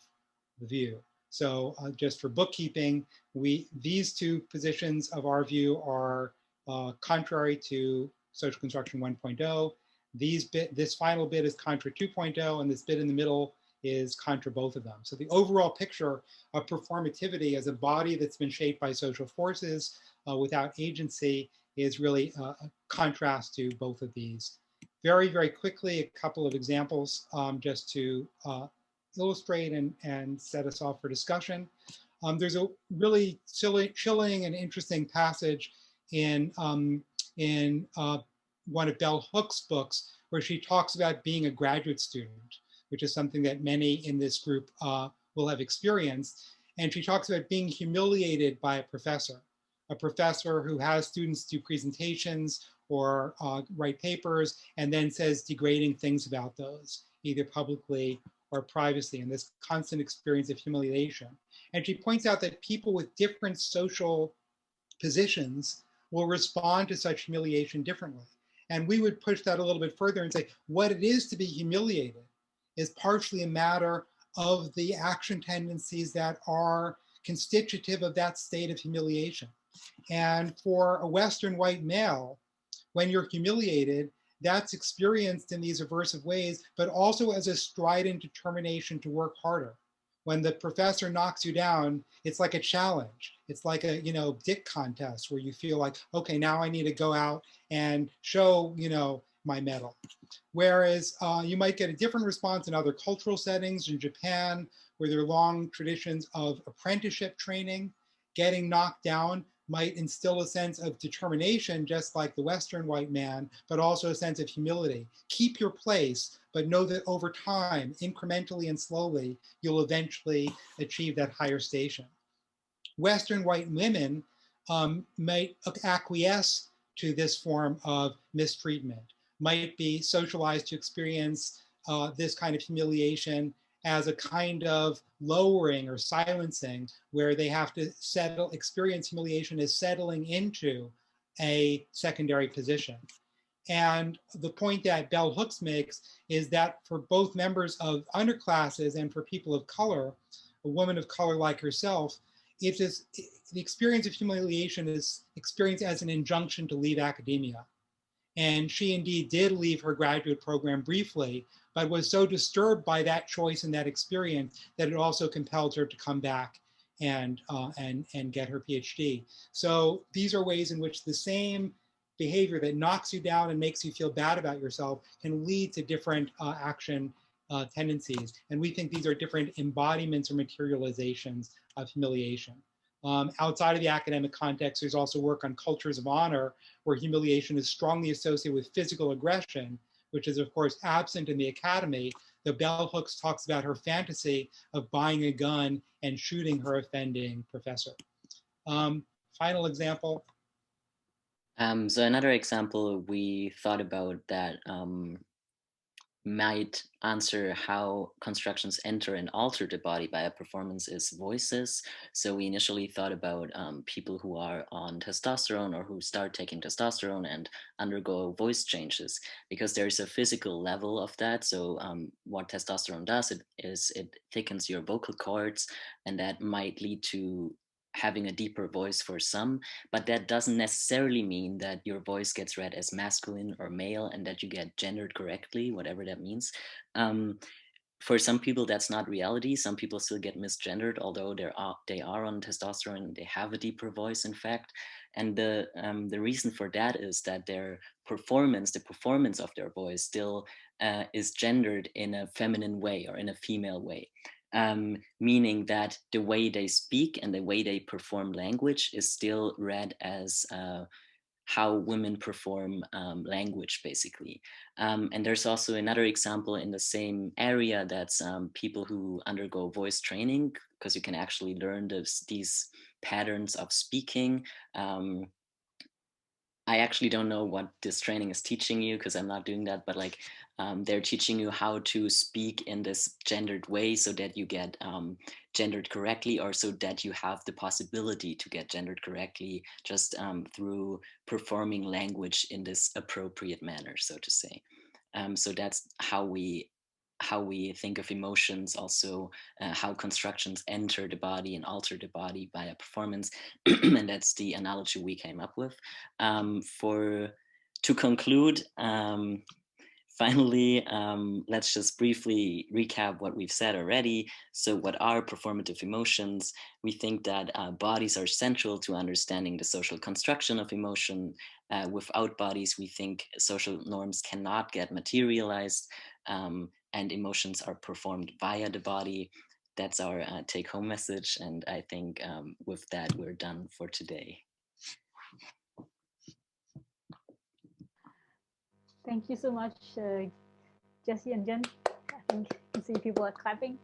the view. So just for bookkeeping, these two positions of our view are contrary to social construction 1.0. This final bit is contra 2.0, and this bit in the middle is contra both of them. So the overall picture of performativity as a body that's been shaped by social forces without agency is really a contrast to both of these. Very, very quickly, a couple of examples just to illustrate and set us off for discussion. There's a really chilling and interesting passage in one of Bell Hook's books where she talks about being a graduate student, which is something that many in this group will have experienced. And she talks about being humiliated by a professor who has students do presentations or write papers and then says degrading things about those, either publicly or privacy, and this constant experience of humiliation. And she points out that people with different social positions will respond to such humiliation differently. And we would push that a little bit further and say what it is to be humiliated is partially a matter of the action tendencies that are constitutive of that state of humiliation. And for a Western white male, when you're humiliated, that's experienced in these aversive ways, but also as a strident determination to work harder. When the professor knocks you down, it's like a challenge. It's like a, dick contest where you feel like, okay, now I need to go out and show, my mettle. Whereas you might get a different response in other cultural settings. In Japan, where there are long traditions of apprenticeship training, getting knocked down might instill a sense of determination, just like the Western white man, but also a sense of humility. Keep your place, but know that over time, incrementally and slowly, you'll eventually achieve that higher station. Western white women might acquiesce to this form of mistreatment, might be socialized to experience this kind of humiliation as a kind of lowering or silencing, where they have to experience humiliation as settling into a secondary position. And the point that Bell Hooks makes is that for both members of underclasses and for people of color, a woman of color like herself, the experience of humiliation is experienced as an injunction to leave academia. And she indeed did leave her graduate program briefly, but was so disturbed by that choice and that experience that it also compelled her to come back and get her PhD. So these are ways in which the same behavior that knocks you down and makes you feel bad about yourself can lead to different action tendencies. And we think these are different embodiments or materializations of humiliation. Outside of the academic context, there's also work on cultures of honor, where humiliation is strongly associated with physical aggression, which is of course absent in the academy. The Bell Hooks talks about her fantasy of buying a gun and shooting her offending professor. Final example. So another example we thought about that might answer how constructions enter and alter the body by a performance is voices. So we initially thought about people who are on testosterone or who start taking testosterone and undergo voice changes, because there is a physical level of that. So what testosterone does is it thickens your vocal cords, and that might lead to having a deeper voice for some, but that doesn't necessarily mean that your voice gets read as masculine or male and that you get gendered correctly, whatever that means. for some people, that's not reality. Some people still get misgendered, although they are on testosterone. They have a deeper voice, in fact. And the reason for that is that their performance, the performance of their voice, still is gendered in a feminine way or in a female way. Meaning that the way they speak and the way they perform language is still read as how women perform language, basically. And there's also another example in the same area, that's people who undergo voice training, because you can actually learn these patterns of speaking. I actually don't know what this training is teaching you, because I'm not doing that, but like they're teaching you how to speak in this gendered way so that you get gendered correctly, or so that you have the possibility to get gendered correctly just through performing language in this appropriate manner, so to say. So that's how we think of emotions, also how constructions enter the body and alter the body by a performance. And that's the analogy we came up with. To conclude, finally, let's just briefly recap what we've said already. So what are performative emotions? We think that bodies are central to understanding the social construction of emotion. Without bodies, we think social norms cannot get materialized, and emotions are performed via the body. That's our take-home message. And I think with that, we're done for today. Thank you so much, Jesse and Jen. I think you can see people are clapping.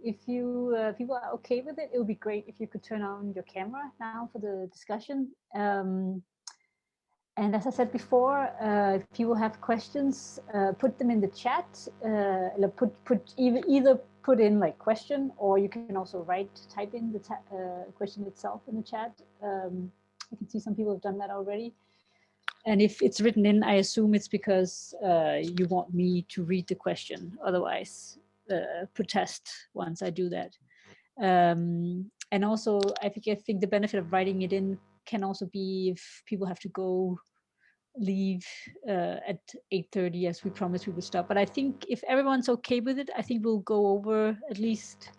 If you people are okay with it, it would be great if you could turn on your camera now for the discussion. And as I said before, if people have questions, put them in the chat. Either put in like question, or you can also type in the question itself in the chat. I can see some people have done that already. And if it's written in, I assume it's because you want me to read the question. Otherwise, protest once I do that. And also, I think the benefit of writing it in can also be if people have to leave at 8:30, as we promised we would stop. But I think if everyone's okay with it, I think we'll go over at least.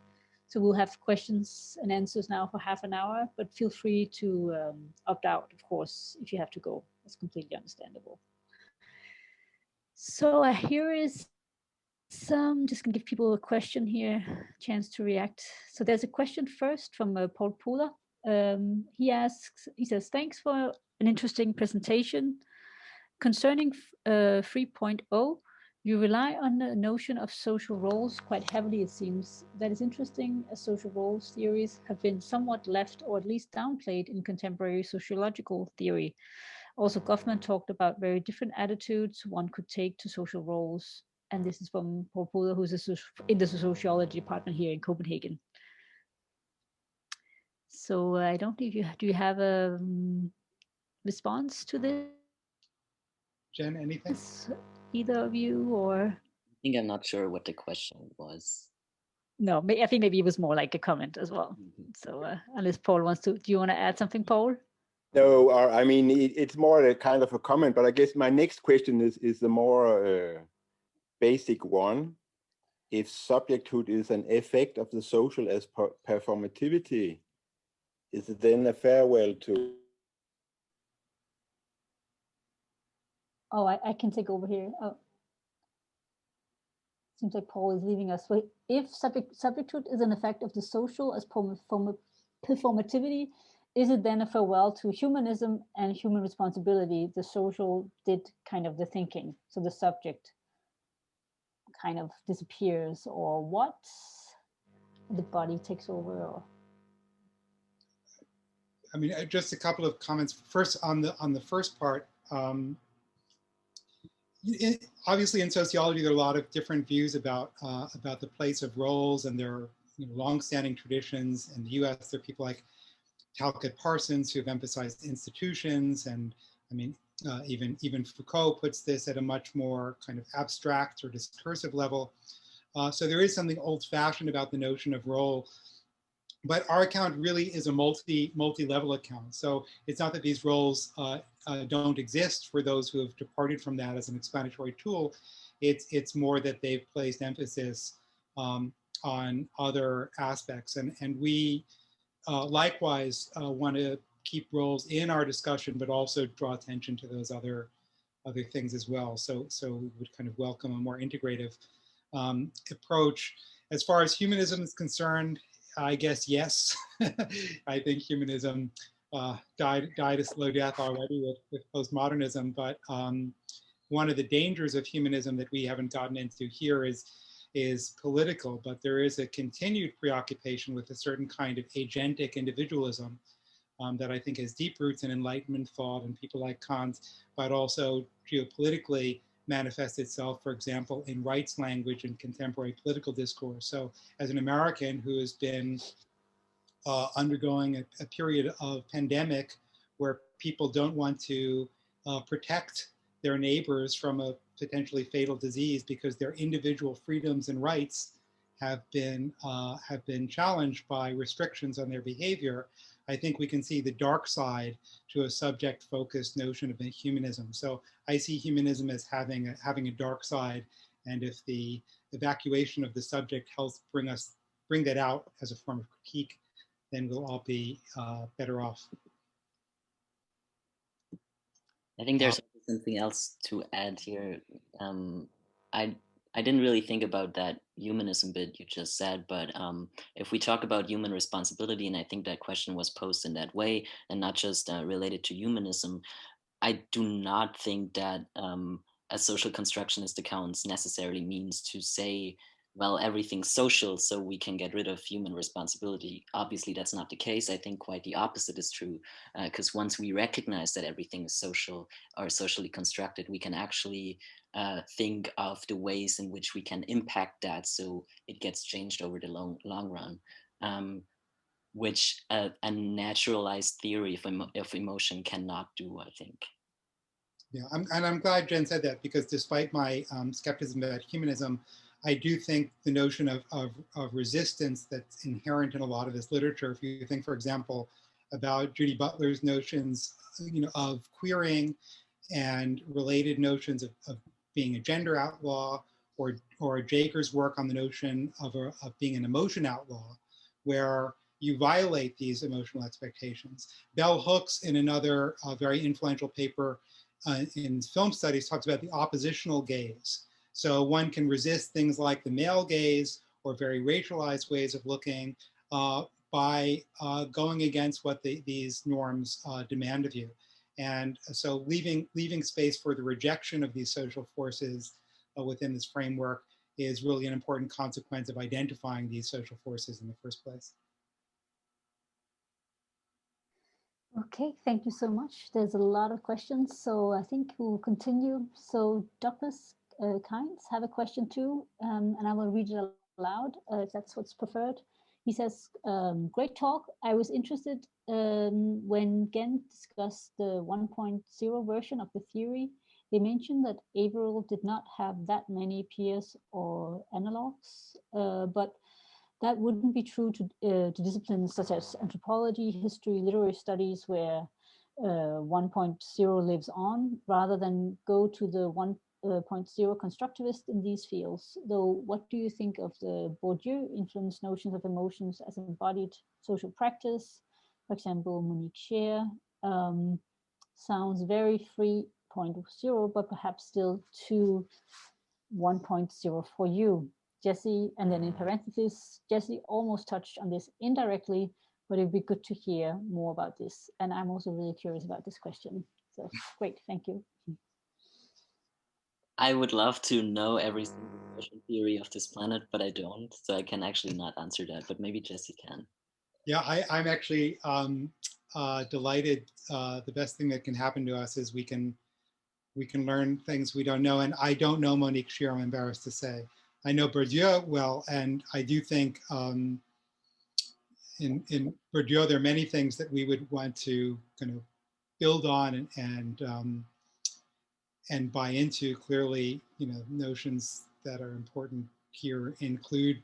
So we'll have questions and answers now for half an hour, but feel free to opt out, of course, if you have to go. It's completely understandable. So here is some, just gonna give people a question here, chance to react. So there's a question first from Paul Pooler. He says, thanks for an interesting presentation. Concerning 3.0, you rely on the notion of social roles quite heavily, it seems. That is interesting, as social roles theories have been somewhat left, or at least downplayed, in contemporary sociological theory. Also, Goffman talked about very different attitudes one could take to social roles. And this is from Paul Pooler, who's in the sociology department here in Copenhagen. So I don't think do you have a response to this? Jen, anything? Either of you, or? I think I'm not sure what the question was. No, I think maybe it was more like a comment as well. Mm-hmm. So unless Paul wants to, do you want to add something, Paul? No, I mean, it's more a kind of a comment, but I guess my next question is the more basic one. If subjecthood is an effect of the social as performativity, is it then a farewell to? Oh, I can take over here. Oh. Seems like Paul is leaving us. So if subjecthood is an effect of the social as performativity, is it then a farewell to humanism and human responsibility? The social did kind of the thinking, so the subject kind of disappears, or what? The body takes over, or? I mean, just a couple of comments. First, on the first part. Obviously, in sociology, there are a lot of different views about the place of roles, and there are long-standing traditions. In the U.S., there are people like Talcott Parsons who have emphasized institutions, and I mean, even Foucault puts this at a much more kind of abstract or discursive level. So there is something old-fashioned about the notion of role. But our account really is a multi-level account. So it's not that these roles don't exist for those who have departed from that as an explanatory tool. It's more that they've placed emphasis on other aspects. And we likewise want to keep roles in our discussion, but also draw attention to those other things as well. So we would kind of welcome a more integrative approach. As far as humanism is concerned, I guess yes. I think humanism died a slow death already with postmodernism. But one of the dangers of humanism that we haven't gotten into here is political, but there is a continued preoccupation with a certain kind of agentic individualism that I think has deep roots in Enlightenment thought and people like Kant, but also geopolitically manifests itself, for example, in rights language and contemporary political discourse. So as an American who has been undergoing a period of pandemic where people don't want to protect their neighbors from a potentially fatal disease because their individual freedoms and rights have been challenged by restrictions on their behavior, I think we can see the dark side to a subject-focused notion of humanism. So I see humanism as having a dark side, and if the evacuation of the subject helps bring that out as a form of critique, then we'll all be better off. I think there's something else to add here. I didn't really think about that humanism bit you just said, but if we talk about human responsibility, and I think that question was posed in that way, and not just related to humanism, I do not think that a social constructionist accounts necessarily means to say, well, everything's social, so we can get rid of human responsibility. Obviously, that's not the case. I think quite the opposite is true, because once we recognize that everything is social or socially constructed, we can actually think of the ways in which we can impact that so it gets changed over the long run, which a naturalized theory of emotion cannot do, I think. Yeah, and I'm glad Jen said that, because despite my skepticism about humanism, I do think the notion of resistance that's inherent in a lot of this literature, if you think, for example, about Judy Butler's notions, of queering and related notions of being a gender outlaw, or Jaeger's work on the notion of being an emotion outlaw, where you violate these emotional expectations. Bell Hooks, in another very influential paper in film studies, talks about the oppositional gaze. So one can resist things like the male gaze or very racialized ways of looking by going against what these norms demand of you. And so leaving space for the rejection of these social forces within this framework is really an important consequence of identifying these social forces in the first place. Okay, thank you so much. There's a lot of questions, so I think we'll continue. So Douglas Kynes have a question too, and I will read it aloud if that's what's preferred. He says, great talk. I was interested when Gen discussed the 1.0 version of the theory. They mentioned that Averill did not have that many peers or analogs, but that wouldn't be true to disciplines such as anthropology, history, literary studies, where 1.0 lives on, rather than go to the 1.0 constructivist in these fields. Though, what do you think of the Bourdieu-influenced notions of emotions as embodied social practice? For example, Monique Scheer sounds very 3.0, but perhaps still too 1.0 for you. Jesse, and then in parentheses, Jesse almost touched on this indirectly, but it'd be good to hear more about this. And I'm also really curious about this question. So great, thank you. I would love to know every single social theory of this planet, but I don't, so I can actually not answer that, but maybe Jesse can. Yeah, I'm actually delighted. The best thing that can happen to us is we can learn things we don't know. And I don't know Monique Scheer, I'm embarrassed to say. I know Bourdieu well, and I do think in Bourdieu there are many things that we would want to kind of build on and buy into. Clearly, notions that are important here include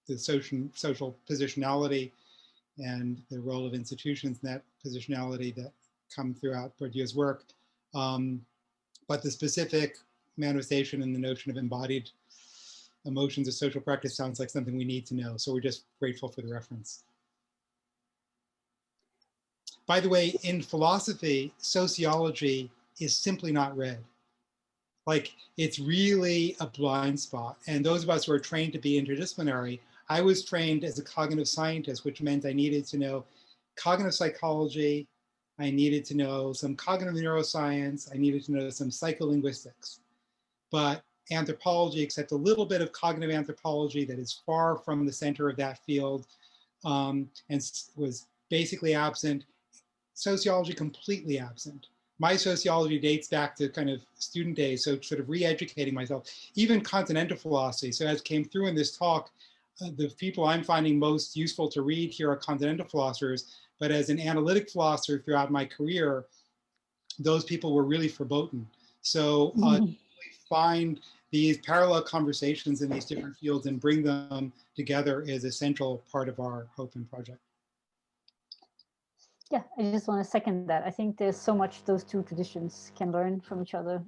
the social positionality and the role of institutions in that positionality that come throughout Bourdieu's work. But the specific manifestation and the notion of embodied emotions of social practice sounds like something we need to know. So we're just grateful for the reference. By the way, in philosophy, sociology is simply not read. Like, it's really a blind spot. And those of us who are trained to be interdisciplinary, I was trained as a cognitive scientist, which meant I needed to know cognitive psychology, I needed to know some cognitive neuroscience, I needed to know some psycholinguistics. But anthropology, except a little bit of cognitive anthropology that is far from the center of that field, and was basically absent. Sociology completely absent. My sociology dates back to kind of student days, so sort of re-educating myself. Even continental philosophy, so as came through in this talk, the people I'm finding most useful to read here are continental philosophers, but as an analytic philosopher throughout my career, those people were really verboten. So find these parallel conversations in these different fields and bring them together is a central part of our hope and project. Yeah, I just want to second that. I think there's so much those two traditions can learn from each other.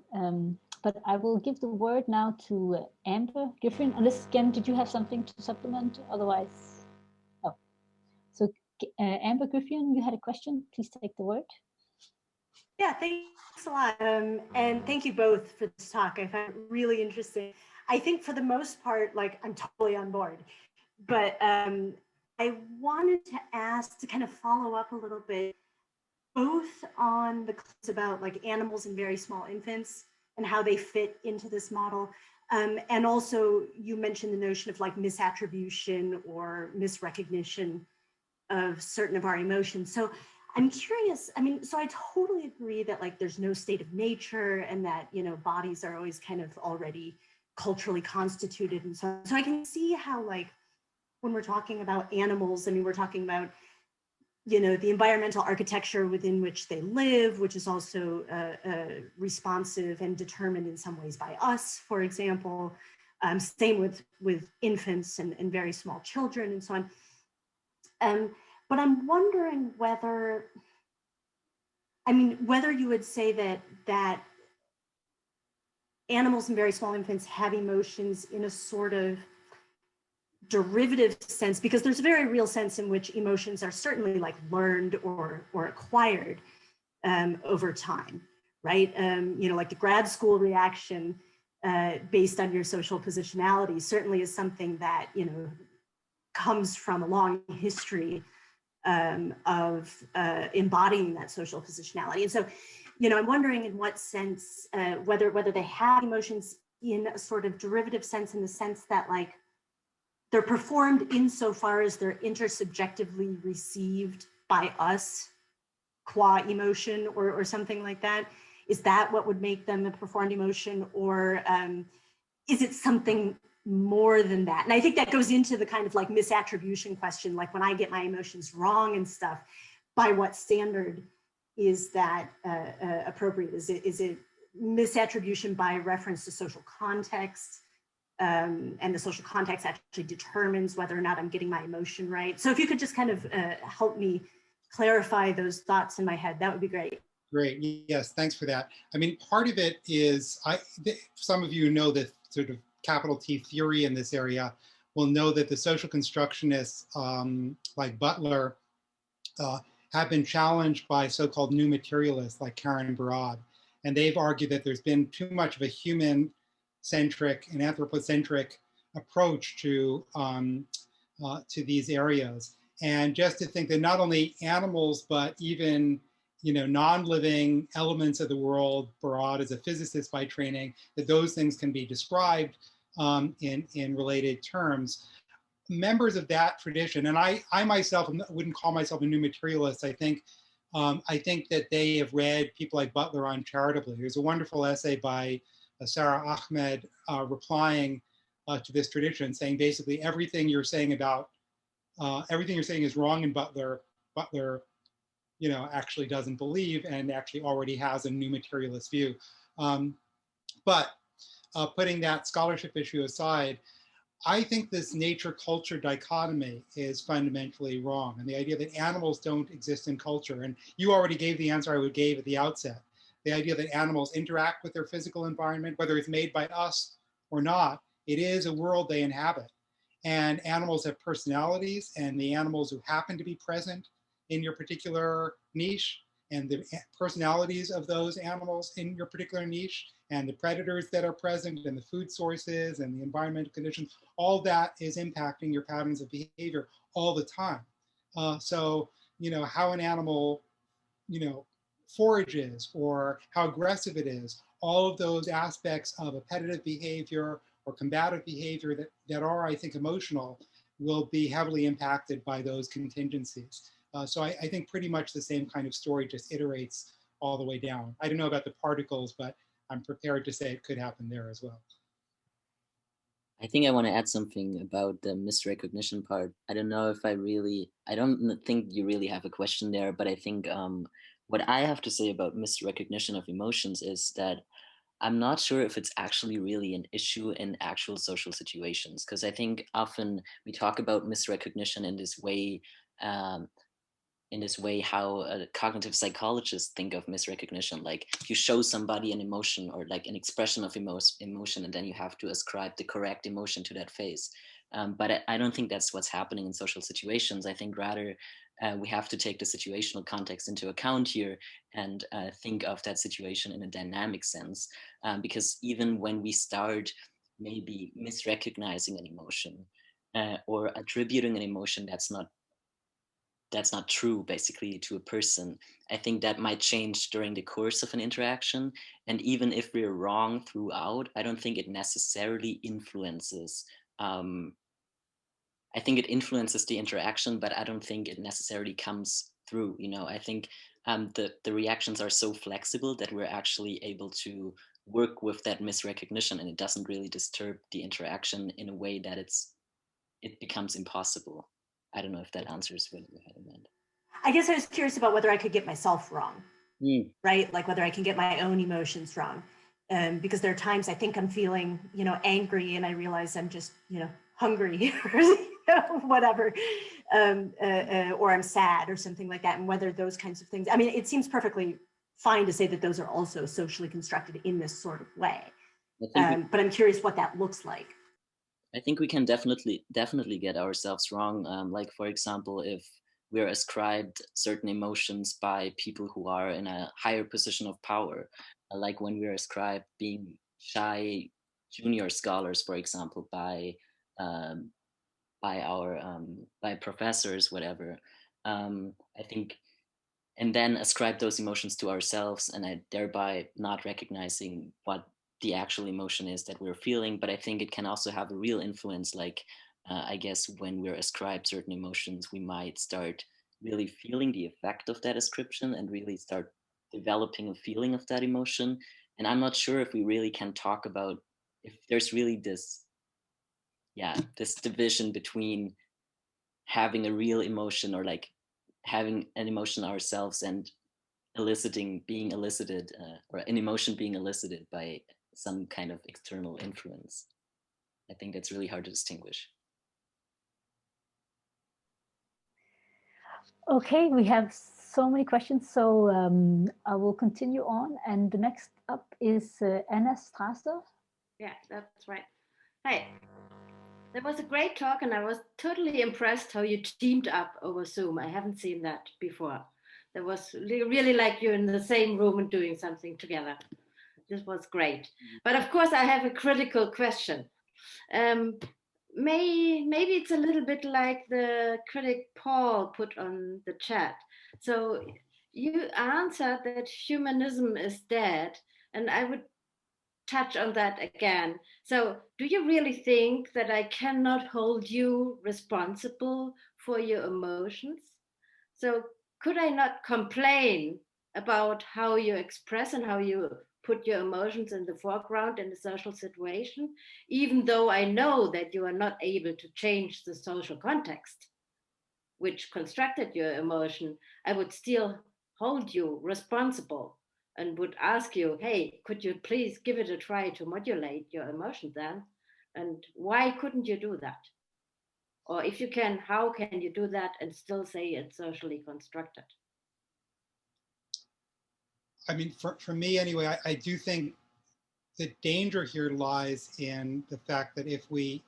But I will give the word now to Amber Giffrin. Unless, Gen, did you have something to supplement? Otherwise, oh. So Amber Giffrin, you had a question. Please take the word. Yeah, thanks a lot. And thank you both for this talk. I found it really interesting. I think for the most part, like, I'm totally on board. But I wanted to ask to kind of follow up a little bit, both on the claims about like animals and very small infants and how they fit into this model. And also you mentioned the notion of like misattribution or misrecognition of certain of our emotions. So I'm curious, I mean, so I totally agree that like there's no state of nature and that, you know, bodies are always kind of already culturally constituted and so on. So I can see how like, when we're talking about animals, I mean, we're talking about, you know, the environmental architecture within which they live, which is also responsive and determined in some ways by us, for example. Same with infants and very small children and so on. But I'm wondering whether, I mean, whether you would say that animals and very small infants have emotions in a sort of derivative sense, because there's a very real sense in which emotions are certainly like learned or acquired over time, right? You know, like the grad school reaction based on your social positionality certainly is something that, you know, comes from a long history of embodying that social positionality. And so, you know, I'm wondering in what sense, whether they have emotions in a sort of derivative sense, in the sense that like, they're performed insofar as they're intersubjectively received by us qua emotion or something like that. Is that what would make them a performed emotion, or is it something more than that? And I think that goes into the kind of like misattribution question, like when I get my emotions wrong and stuff, by what standard is that appropriate? Is it misattribution by reference to social context? And the social context actually determines whether or not I'm getting my emotion right. So if you could just kind of help me clarify those thoughts in my head, that would be great. Great, yes, thanks for that. I mean, part of it is, some of you know the sort of capital T theory in this area will know that the social constructionists like Butler have been challenged by so-called new materialists like Karen Barad. And they've argued that there's been too much of a human-centric and anthropocentric approach to these areas. And just to think that not only animals, but even, you know, non-living elements of the world, Barad is a physicist by training, that those things can be described in related terms. Members of that tradition, and I myself wouldn't call myself a new materialist. I think that they have read people like Butler uncharitably. There's a wonderful essay by Sarah Ahmed replying to this tradition, saying basically everything you're saying is wrong in Butler. Butler, you know, actually doesn't believe and actually already has a new materialist view. But putting that scholarship issue aside, I think this nature-culture dichotomy is fundamentally wrong. And the idea that animals don't exist in culture, and you already gave the answer I would give at the outset, the idea that animals interact with their physical environment, whether it's made by us or not, it is a world they inhabit. And animals have personalities, and the animals who happen to be present in your particular niche, and the personalities of those animals in your particular niche, and the predators that are present, and the food sources, and the environmental conditions, all that is impacting your patterns of behavior all the time. So, how an animal, forages, or how aggressive it is, all of those aspects of appetitive behavior or combative behavior that are, I think, emotional, will be heavily impacted by those contingencies. So I think pretty much the same kind of story just iterates all the way down. I don't know about the particles, but I'm prepared to say it could happen there as well. I think I want to add something about the misrecognition part. I don't know if I don't think you really have a question there, but I think what I have to say about misrecognition of emotions is that I'm not sure if it's actually really an issue in actual social situations, because I think often we talk about misrecognition in this way how cognitive psychologists think of misrecognition. Like, you show somebody an emotion or like an expression of emotion, and then you have to ascribe the correct emotion to that face. But I don't think that's what's happening in social situations. I think rather we have to take the situational context into account here and think of that situation in a dynamic sense. Because even when we start maybe misrecognizing an emotion or attributing an emotion that's not true basically to a person, I think that might change during the course of an interaction. And even if we're wrong throughout, I don't think it necessarily influences. I think it influences the interaction, but I don't think it necessarily comes through. I think the reactions are so flexible that we're actually able to work with that misrecognition, and it doesn't really disturb the interaction in a way that it becomes impossible. I don't know if that answers what you had in mind. I guess I was curious about whether I could get myself wrong, right? Like whether I can get my own emotions wrong. Because there are times I think I'm feeling, angry, and I realize I'm just, hungry or whatever, or I'm sad or something like that. And whether those kinds of things, I mean, it seems perfectly fine to say that those are also socially constructed in this sort of way. But I'm curious what that looks like. I think we can definitely get ourselves wrong. Like, for example, if we're ascribed certain emotions by people who are in a higher position of power, like when we're ascribed being shy junior scholars, for example, by professors, whatever. I think, and then ascribe those emotions to ourselves, and thereby not recognizing what the actual emotion is that we're feeling. But I think it can also have a real influence. Like, I guess when we're ascribed certain emotions, we might start really feeling the effect of that ascription and really start developing a feeling of that emotion. And I'm not sure if we really can talk about if there's really this division between having a real emotion, or like having an emotion ourselves, and being elicited, or an emotion being elicited by some kind of external influence. I think that's really hard to distinguish. Okay, we have so many questions, so I will continue on. And the next up is Anna Strasser. Yeah, that's right. Hi. That was a great talk, and I was totally impressed how you teamed up over Zoom. I haven't seen that before. That was really like you're in the same room and doing something together. This was great. But of course, I have a critical question. Maybe it's a little bit like the critic Paul put on the chat. So you answered that humanism is dead, and I would touch on that again. So do you really think that I cannot hold you responsible for your emotions? So could I not complain about how you express and how you put your emotions in the foreground in the social situation, even though I know that you are not able to change the social context which constructed your emotion? I would still hold you responsible and would ask you, hey, could you please give it a try to modulate your emotion then? And why couldn't you do that? Or if you can, how can you do that and still say it's socially constructed? I mean, for me anyway, I do think the danger here lies in the fact that if we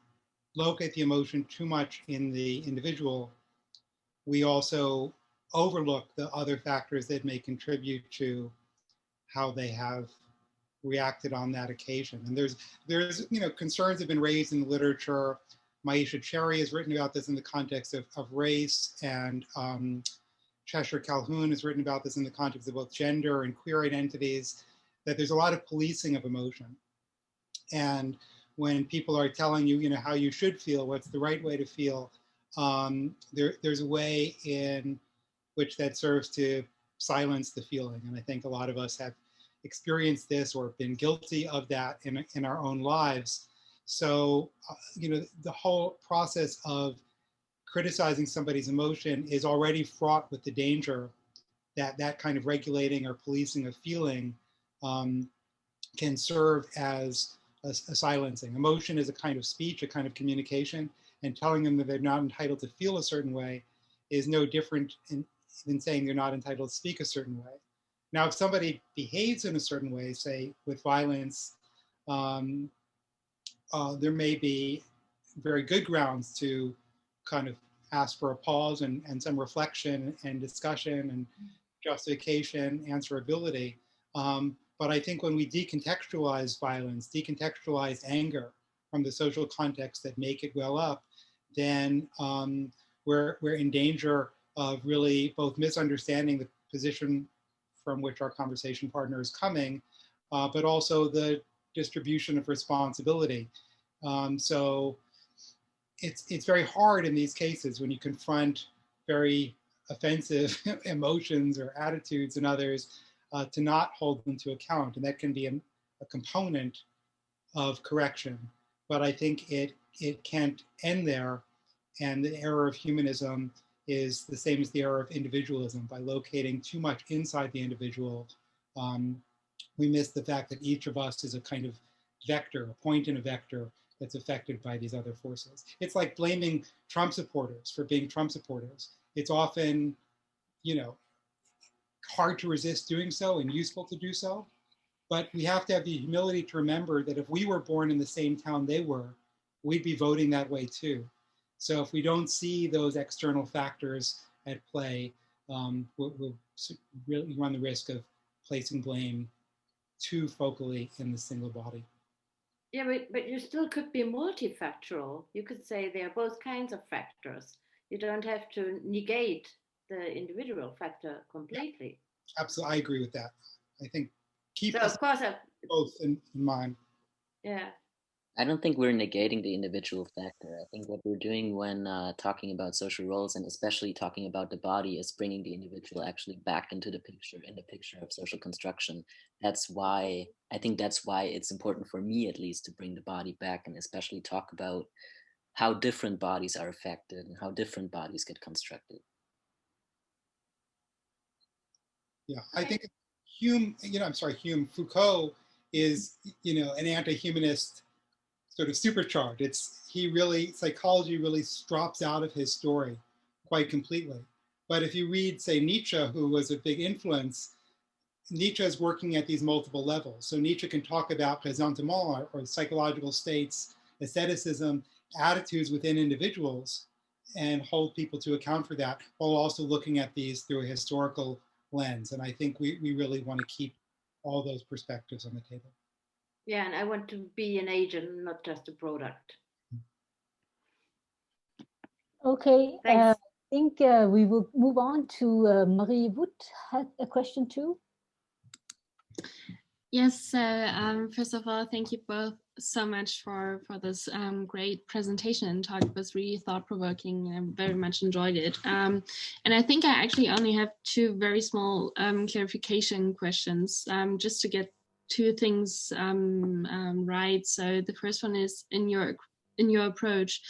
locate the emotion too much in the individual, we also overlook the other factors that may contribute to how they have reacted on that occasion. And there's concerns have been raised in the literature. Maisha Cherry has written about this in the context of race, and Cheshire Calhoun has written about this in the context of both gender and queer identities, that there's a lot of policing of emotion. And when people are telling you, how you should feel, what's the right way to feel, there's a way in which that serves to silence the feeling. And I think a lot of us have experienced this or been guilty of that in our own lives. So, the whole process of criticizing somebody's emotion is already fraught with the danger that that kind of regulating or policing of feeling can serve as a silencing. Emotion is a kind of speech, a kind of communication, and telling them that they're not entitled to feel a certain way is no different than saying they're not entitled to speak a certain way. Now, if somebody behaves in a certain way, say with violence, there may be very good grounds to kind of ask for a pause and some reflection and discussion and justification, answerability. But I think when we decontextualize violence, decontextualize anger from the social context that make it well up, then we're in danger of really both misunderstanding the position from which our conversation partner is coming, but also the distribution of responsibility. So it's very hard in these cases when you confront very offensive emotions or attitudes in others to not hold them to account. And that can be a component of correction. But I think it can't end there. And the error of humanism is the same as the error of individualism. By locating too much inside the individual, we miss the fact that each of us is a kind of vector, a point in a vector that's affected by these other forces. It's like blaming Trump supporters for being Trump supporters. It's often, hard to resist doing so and useful to do so. But we have to have the humility to remember that if we were born in the same town they were, we'd be voting that way too. So if we don't see those external factors at play, we'll really run the risk of placing blame too focally in the single body. Yeah, but you still could be multifactorial. You could say there are both kinds of factors. You don't have to negate the individual factor completely. Yeah, absolutely, I agree with that. I think keep so of course both in mind. Yeah. I don't think we're negating the individual factor. I think what we're doing when talking about social roles, and especially talking about the body, is bringing the individual actually back into the picture, in the picture of social construction. That's why it's important for me, at least, to bring the body back and especially talk about how different bodies are affected and how different bodies get constructed. Yeah, I think Hume, Foucault is, an anti-humanist sort of supercharged. Psychology really drops out of his story quite completely. But if you read, say, Nietzsche, who was a big influence, Nietzsche is working at these multiple levels. So Nietzsche can talk about ressentiment or psychological states, asceticism, attitudes within individuals, and hold people to account for that, while also looking at these through a historical lens. And I think we really want to keep all those perspectives on the table. Yeah, and I want to be an agent, not just a product. Okay, thanks. I think we will move on to Marie Wood had a question too. Yes, so first of all, thank you both so much for this great presentation and talk. It was really thought-provoking and I very much enjoyed it. And I think I actually only have two very small clarification questions just to get two things right. So the first one is, in your approach,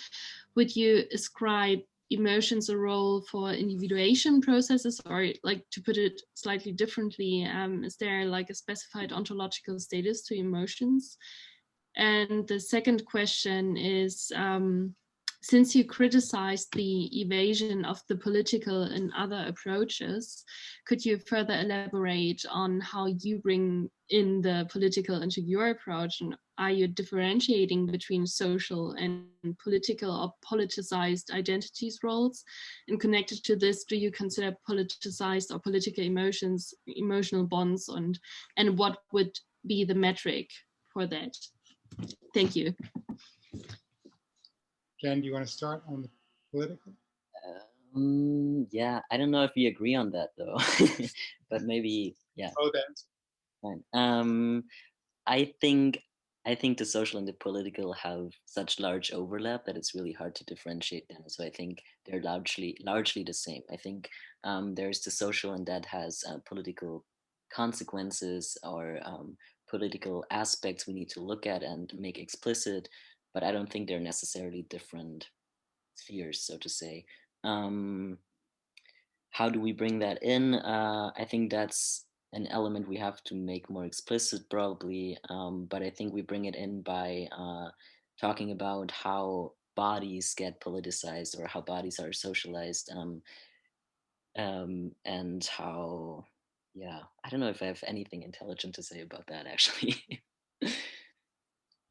would you ascribe emotions a role for individuation processes, or, like, to put it slightly differently, is there like a specified ontological status to emotions? And the second question is, since you criticized the evasion of the political in other approaches, could you further elaborate on how you bring in the political into your approach? And are you differentiating between social and political or politicized identities roles? And connected to this, do you consider politicized or political emotions, emotional bonds, and what would be the metric for that? Thank you. Jen, do you want to start on the political? Yeah, I don't know if we agree on that though, but maybe, yeah. Oh, that's fine. I think the social and the political have such large overlap that it's really hard to differentiate them. So I think they're largely the same. I think there's the social, and that has political consequences or political aspects we need to look at and make explicit. But I don't think they're necessarily different spheres, so to say. How do we bring that in? I think that's an element we have to make more explicit, probably. But I think we bring it in by talking about how bodies get politicized or how bodies are socialized, and how, yeah, I don't know if I have anything intelligent to say about that, actually.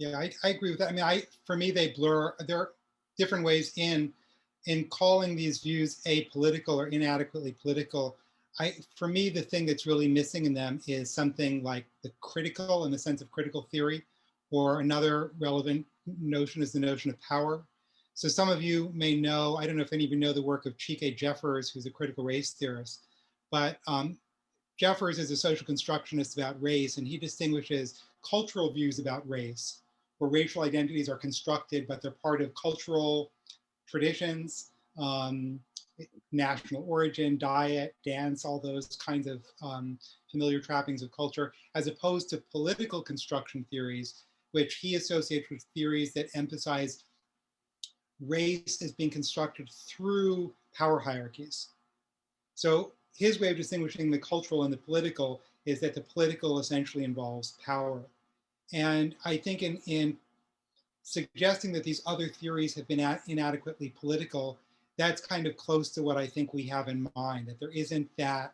Yeah, I agree with that. I mean, for me, they blur. There are different ways in calling these views apolitical or inadequately political. For me, the thing that's really missing in them is something like the critical, in the sense of critical theory, or another relevant notion is the notion of power. So some of you may know, I don't know if any of you know the work of Chike Jeffers, who's a critical race theorist, but Jeffers is a social constructionist about race, and he distinguishes cultural views about race, where racial identities are constructed, but they're part of cultural traditions, national origin, diet, dance, all those kinds of familiar trappings of culture, as opposed to political construction theories, which he associates with theories that emphasize race as being constructed through power hierarchies. So his way of distinguishing the cultural and the political is that the political essentially involves power. And I think in suggesting that these other theories have been inadequately political, that's kind of close to what I think we have in mind, that there isn't that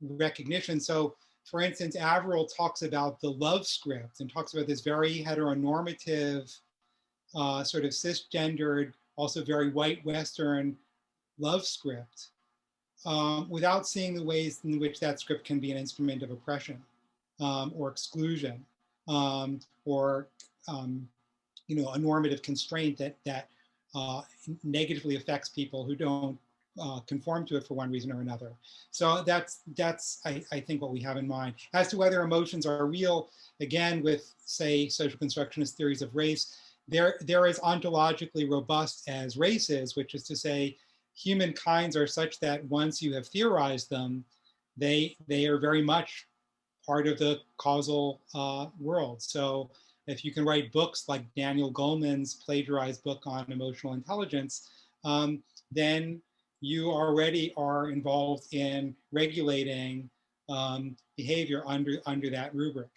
recognition. So for instance, Averill talks about the love script and talks about this very heteronormative, sort of cisgendered, also very white Western love script, without seeing the ways in which that script can be an instrument of oppression, or exclusion, or a normative constraint that negatively affects people who don't conform to it for one reason or another. So that's I think what we have in mind. As to whether emotions are real, again, with say social constructionist theories of race, they're as ontologically robust as race is, which is to say, human kinds are such that once you have theorized them, they are very much part of the causal world. So if you can write books like Daniel Goleman's plagiarized book on emotional intelligence, then you already are involved in regulating behavior under that rubric.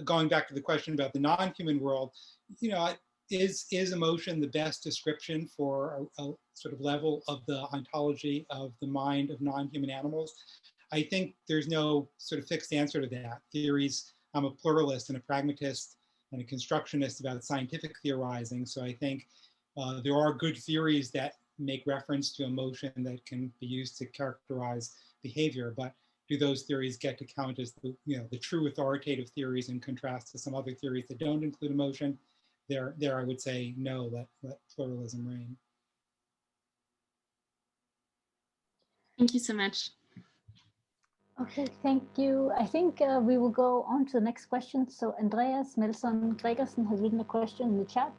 Going back to the question about the non-human world, is emotion the best description for a sort of level of the ontology of the mind of non-human animals? I think there's no sort of fixed answer to that. Theories, I'm a pluralist and a pragmatist and a constructionist about scientific theorizing. So I think there are good theories that make reference to emotion that can be used to characterize behavior, but do those theories get to count as the true authoritative theories in contrast to some other theories that don't include emotion? There I would say no, let pluralism reign. Thank you so much. Okay, thank you. I think we will go on to the next question. So Andreas Melson Gregersen has written a question in the chat.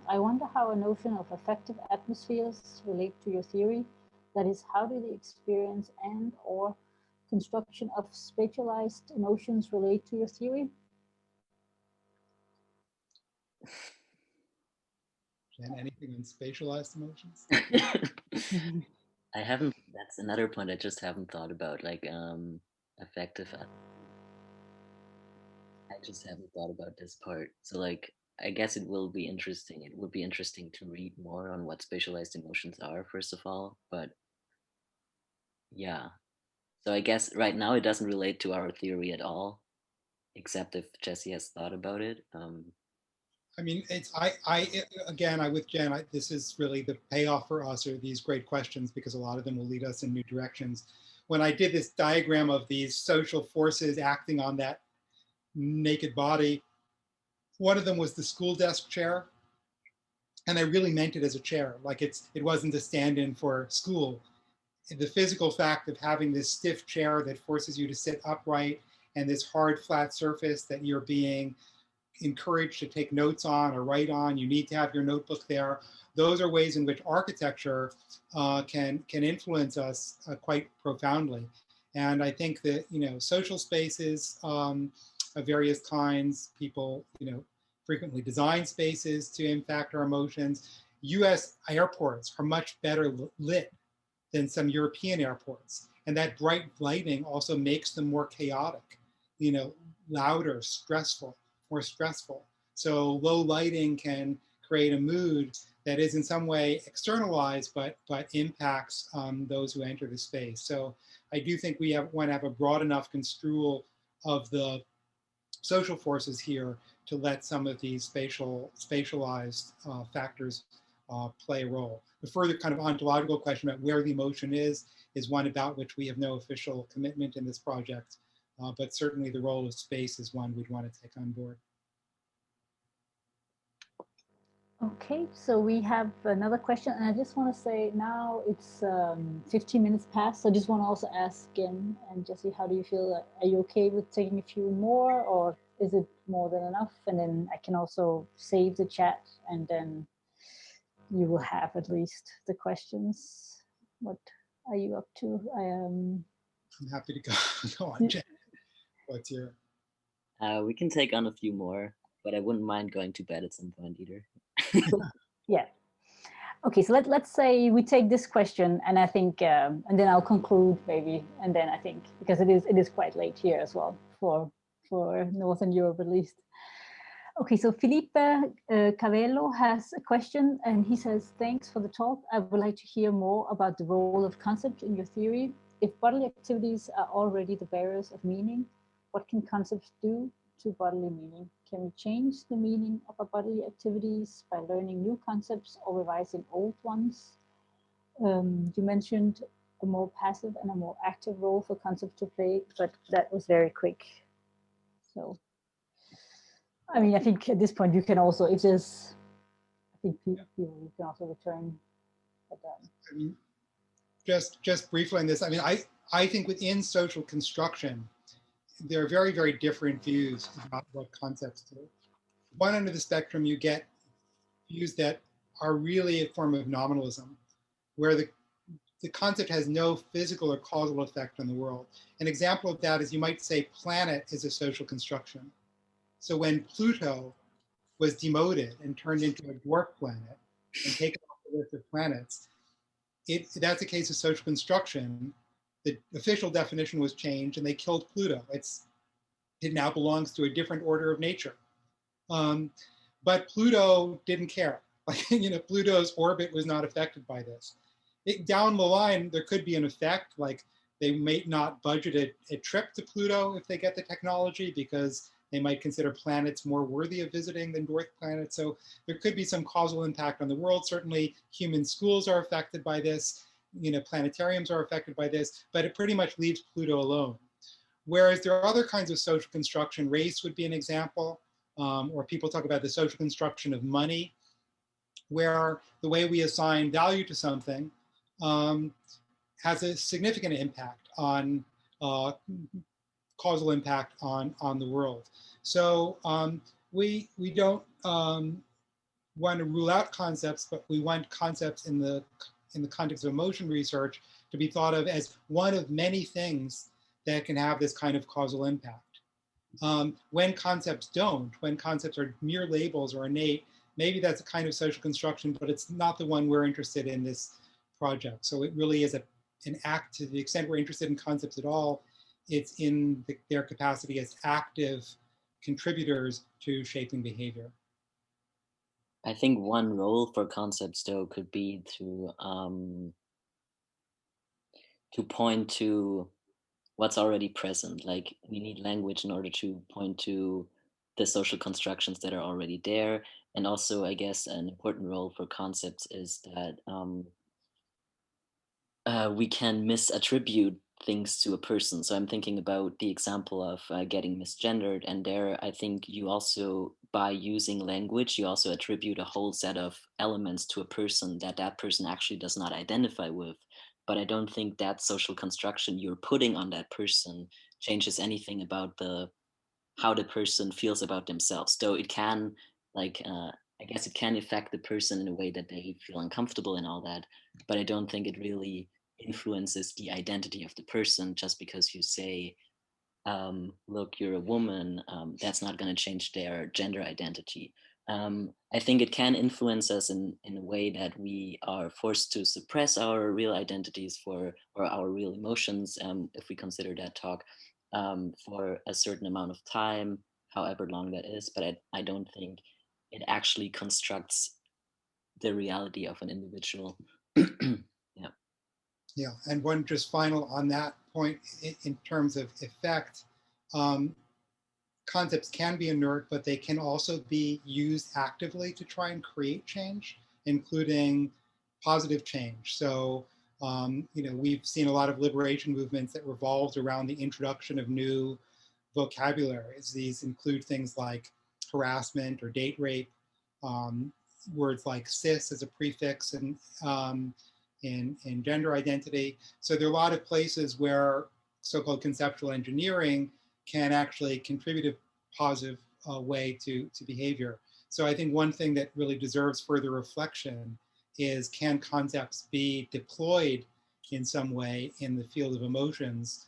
I wonder how a notion of affective atmospheres relate to your theory. That is, how do the experience and or construction of spatialized emotions relate to your theory? Jen, anything on spatialized emotions? I haven't, that's another point I just haven't thought about, like affective. I just haven't thought about this part. So like I guess it will be interesting. It would be interesting to read more on what spatialized emotions are, first of all. But yeah, so I guess right now it doesn't relate to our theory at all, except if Jesse has thought about it. I mean, again, with Jen, this is really the payoff for us, are these great questions, because a lot of them will lead us in new directions. When I did this diagram of these social forces acting on that naked body, one of them was the school desk chair. And I really meant it as a chair, like it wasn't a stand-in for school. The physical fact of having this stiff chair that forces you to sit upright, and this hard, flat surface that you're being encouraged to take notes on or write on, you need to have your notebook there. Those are ways in which architecture can influence us quite profoundly. And I think that, social spaces of various kinds, people, frequently design spaces to impact our emotions. US airports are much better lit than some European airports. And that bright lighting also makes them more chaotic, louder, stressful, more stressful. So low lighting can create a mood that is in some way externalized, but impacts those who enter the space. So I do think we want to have a broad enough construal of the social forces here to let some of these spatialized factors play a role. The further kind of ontological question about where the emotion is one about which we have no official commitment in this project, but certainly the role of space is one we'd want to take on board. Okay, so we have another question, and I just want to say now it's 15 minutes past, so I just want to also ask Gen and Jesse, how do you feel? Are you okay with taking a few more, or is it more than enough? And then I can also save the chat, and then you will have at least the questions. What are you up to? I'm happy to go on, Jen. What's your... We can take on a few more, but I wouldn't mind going to bed at some point either. Yeah. Okay, so let's say we take this question, and I think, and then I'll conclude maybe, and then I think, because it is quite late here as well for Northern Europe at least. Okay, so Felipe Cavello has a question, and he says, thanks for the talk. I would like to hear more about the role of concept in your theory. If bodily activities are already the bearers of meaning, what can concepts do to bodily meaning? Can we change the meaning of our bodily activities by learning new concepts or revising old ones? You mentioned a more passive and a more active role for concepts to play, but that was very quick. So, I mean, I think at this point you can also, if there's, I think you can also return. But, I mean, just briefly on this, I mean, I think within social construction, there are very, very different views about what concepts do. One end of the spectrum, you get views that are really a form of nominalism, where the concept has no physical or causal effect on the world. An example of that is, you might say planet is a social construction. So when Pluto was demoted and turned into a dwarf planet and taken off the list of planets, that's a case of social construction. The official definition was changed, and they killed Pluto. It now belongs to a different order of nature. But Pluto didn't care. Pluto's orbit was not affected by this. Down the line, there could be an effect, like they may not budget a trip to Pluto if they get the technology, because they might consider planets more worthy of visiting than dwarf planets. So there could be some causal impact on the world. Certainly human schools are affected by this, planetariums are affected by this, but it pretty much leaves Pluto alone. Whereas there are other kinds of social construction. Race would be an example, or people talk about the social construction of money, where the way we assign value to something has a significant impact on causal impact on the world. So we don't want to rule out concepts, but we want concepts in the context of emotion research to be thought of as one of many things that can have this kind of causal impact. When concepts don't, when concepts are mere labels or innate, maybe that's a kind of social construction, but it's not the one we're interested in this project. So it really is an act. To the extent we're interested in concepts at all, it's in their capacity as active contributors to shaping behavior. I think one role for concepts though could be to point to what's already present. Like we need language in order to point to the social constructions that are already there. And also, I guess an important role for concepts is that we can misattribute things to a person. So I'm thinking about the example of getting misgendered, and there I think you also, by using language, you also attribute a whole set of elements to a person that that person actually does not identify with. But I don't think that social construction you're putting on that person changes anything about the how the person feels about themselves. Though it can, like, I guess it can affect the person in a way that they feel uncomfortable and all that. But I don't think it really influences the identity of the person just because you say, look, you're a woman. That's not going to change their gender identity. I think it can influence us in a way that we are forced to suppress our real identities or our real emotions, if we consider that talk, for a certain amount of time, however long that is. But I don't think it actually constructs the reality of an individual. Yeah. Yeah, and one just final on that point in terms of effect, concepts can be inert, but they can also be used actively to try and create change, including positive change. So, we've seen a lot of liberation movements that revolved around the introduction of new vocabularies. These include things like harassment or date rape, words like cis as a prefix in gender identity. So there are a lot of places where so-called conceptual engineering can actually contribute a positive way to behavior. So I think one thing that really deserves further reflection is, can concepts be deployed in some way in the field of emotions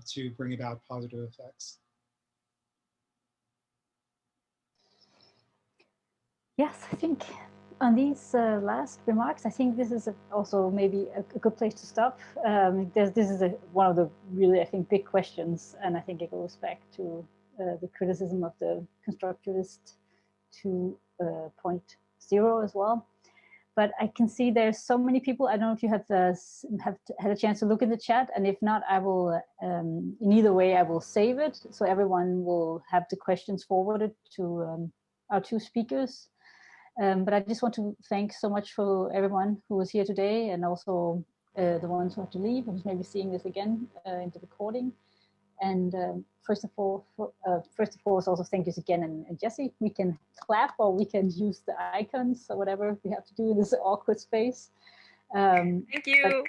to bring about positive effects? Yes, I think on these last remarks, I think this is also maybe a good place to stop. This is one of the really, I think, big questions, and I think it goes back to the criticism of the constructionist 2.0 as well. But I can see there's so many people. I don't know if you have had a chance to look in the chat, and if not, I will. In either way, I will save it so everyone will have the questions forwarded to our two speakers. But I just want to thank so much for everyone who was here today, and also the ones who have to leave, who's maybe seeing this again in the recording. And first of all, also thank you again, and Jesse. We can clap or we can use the icons or whatever we have to do in this awkward space. Thank you.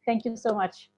Thank you so much.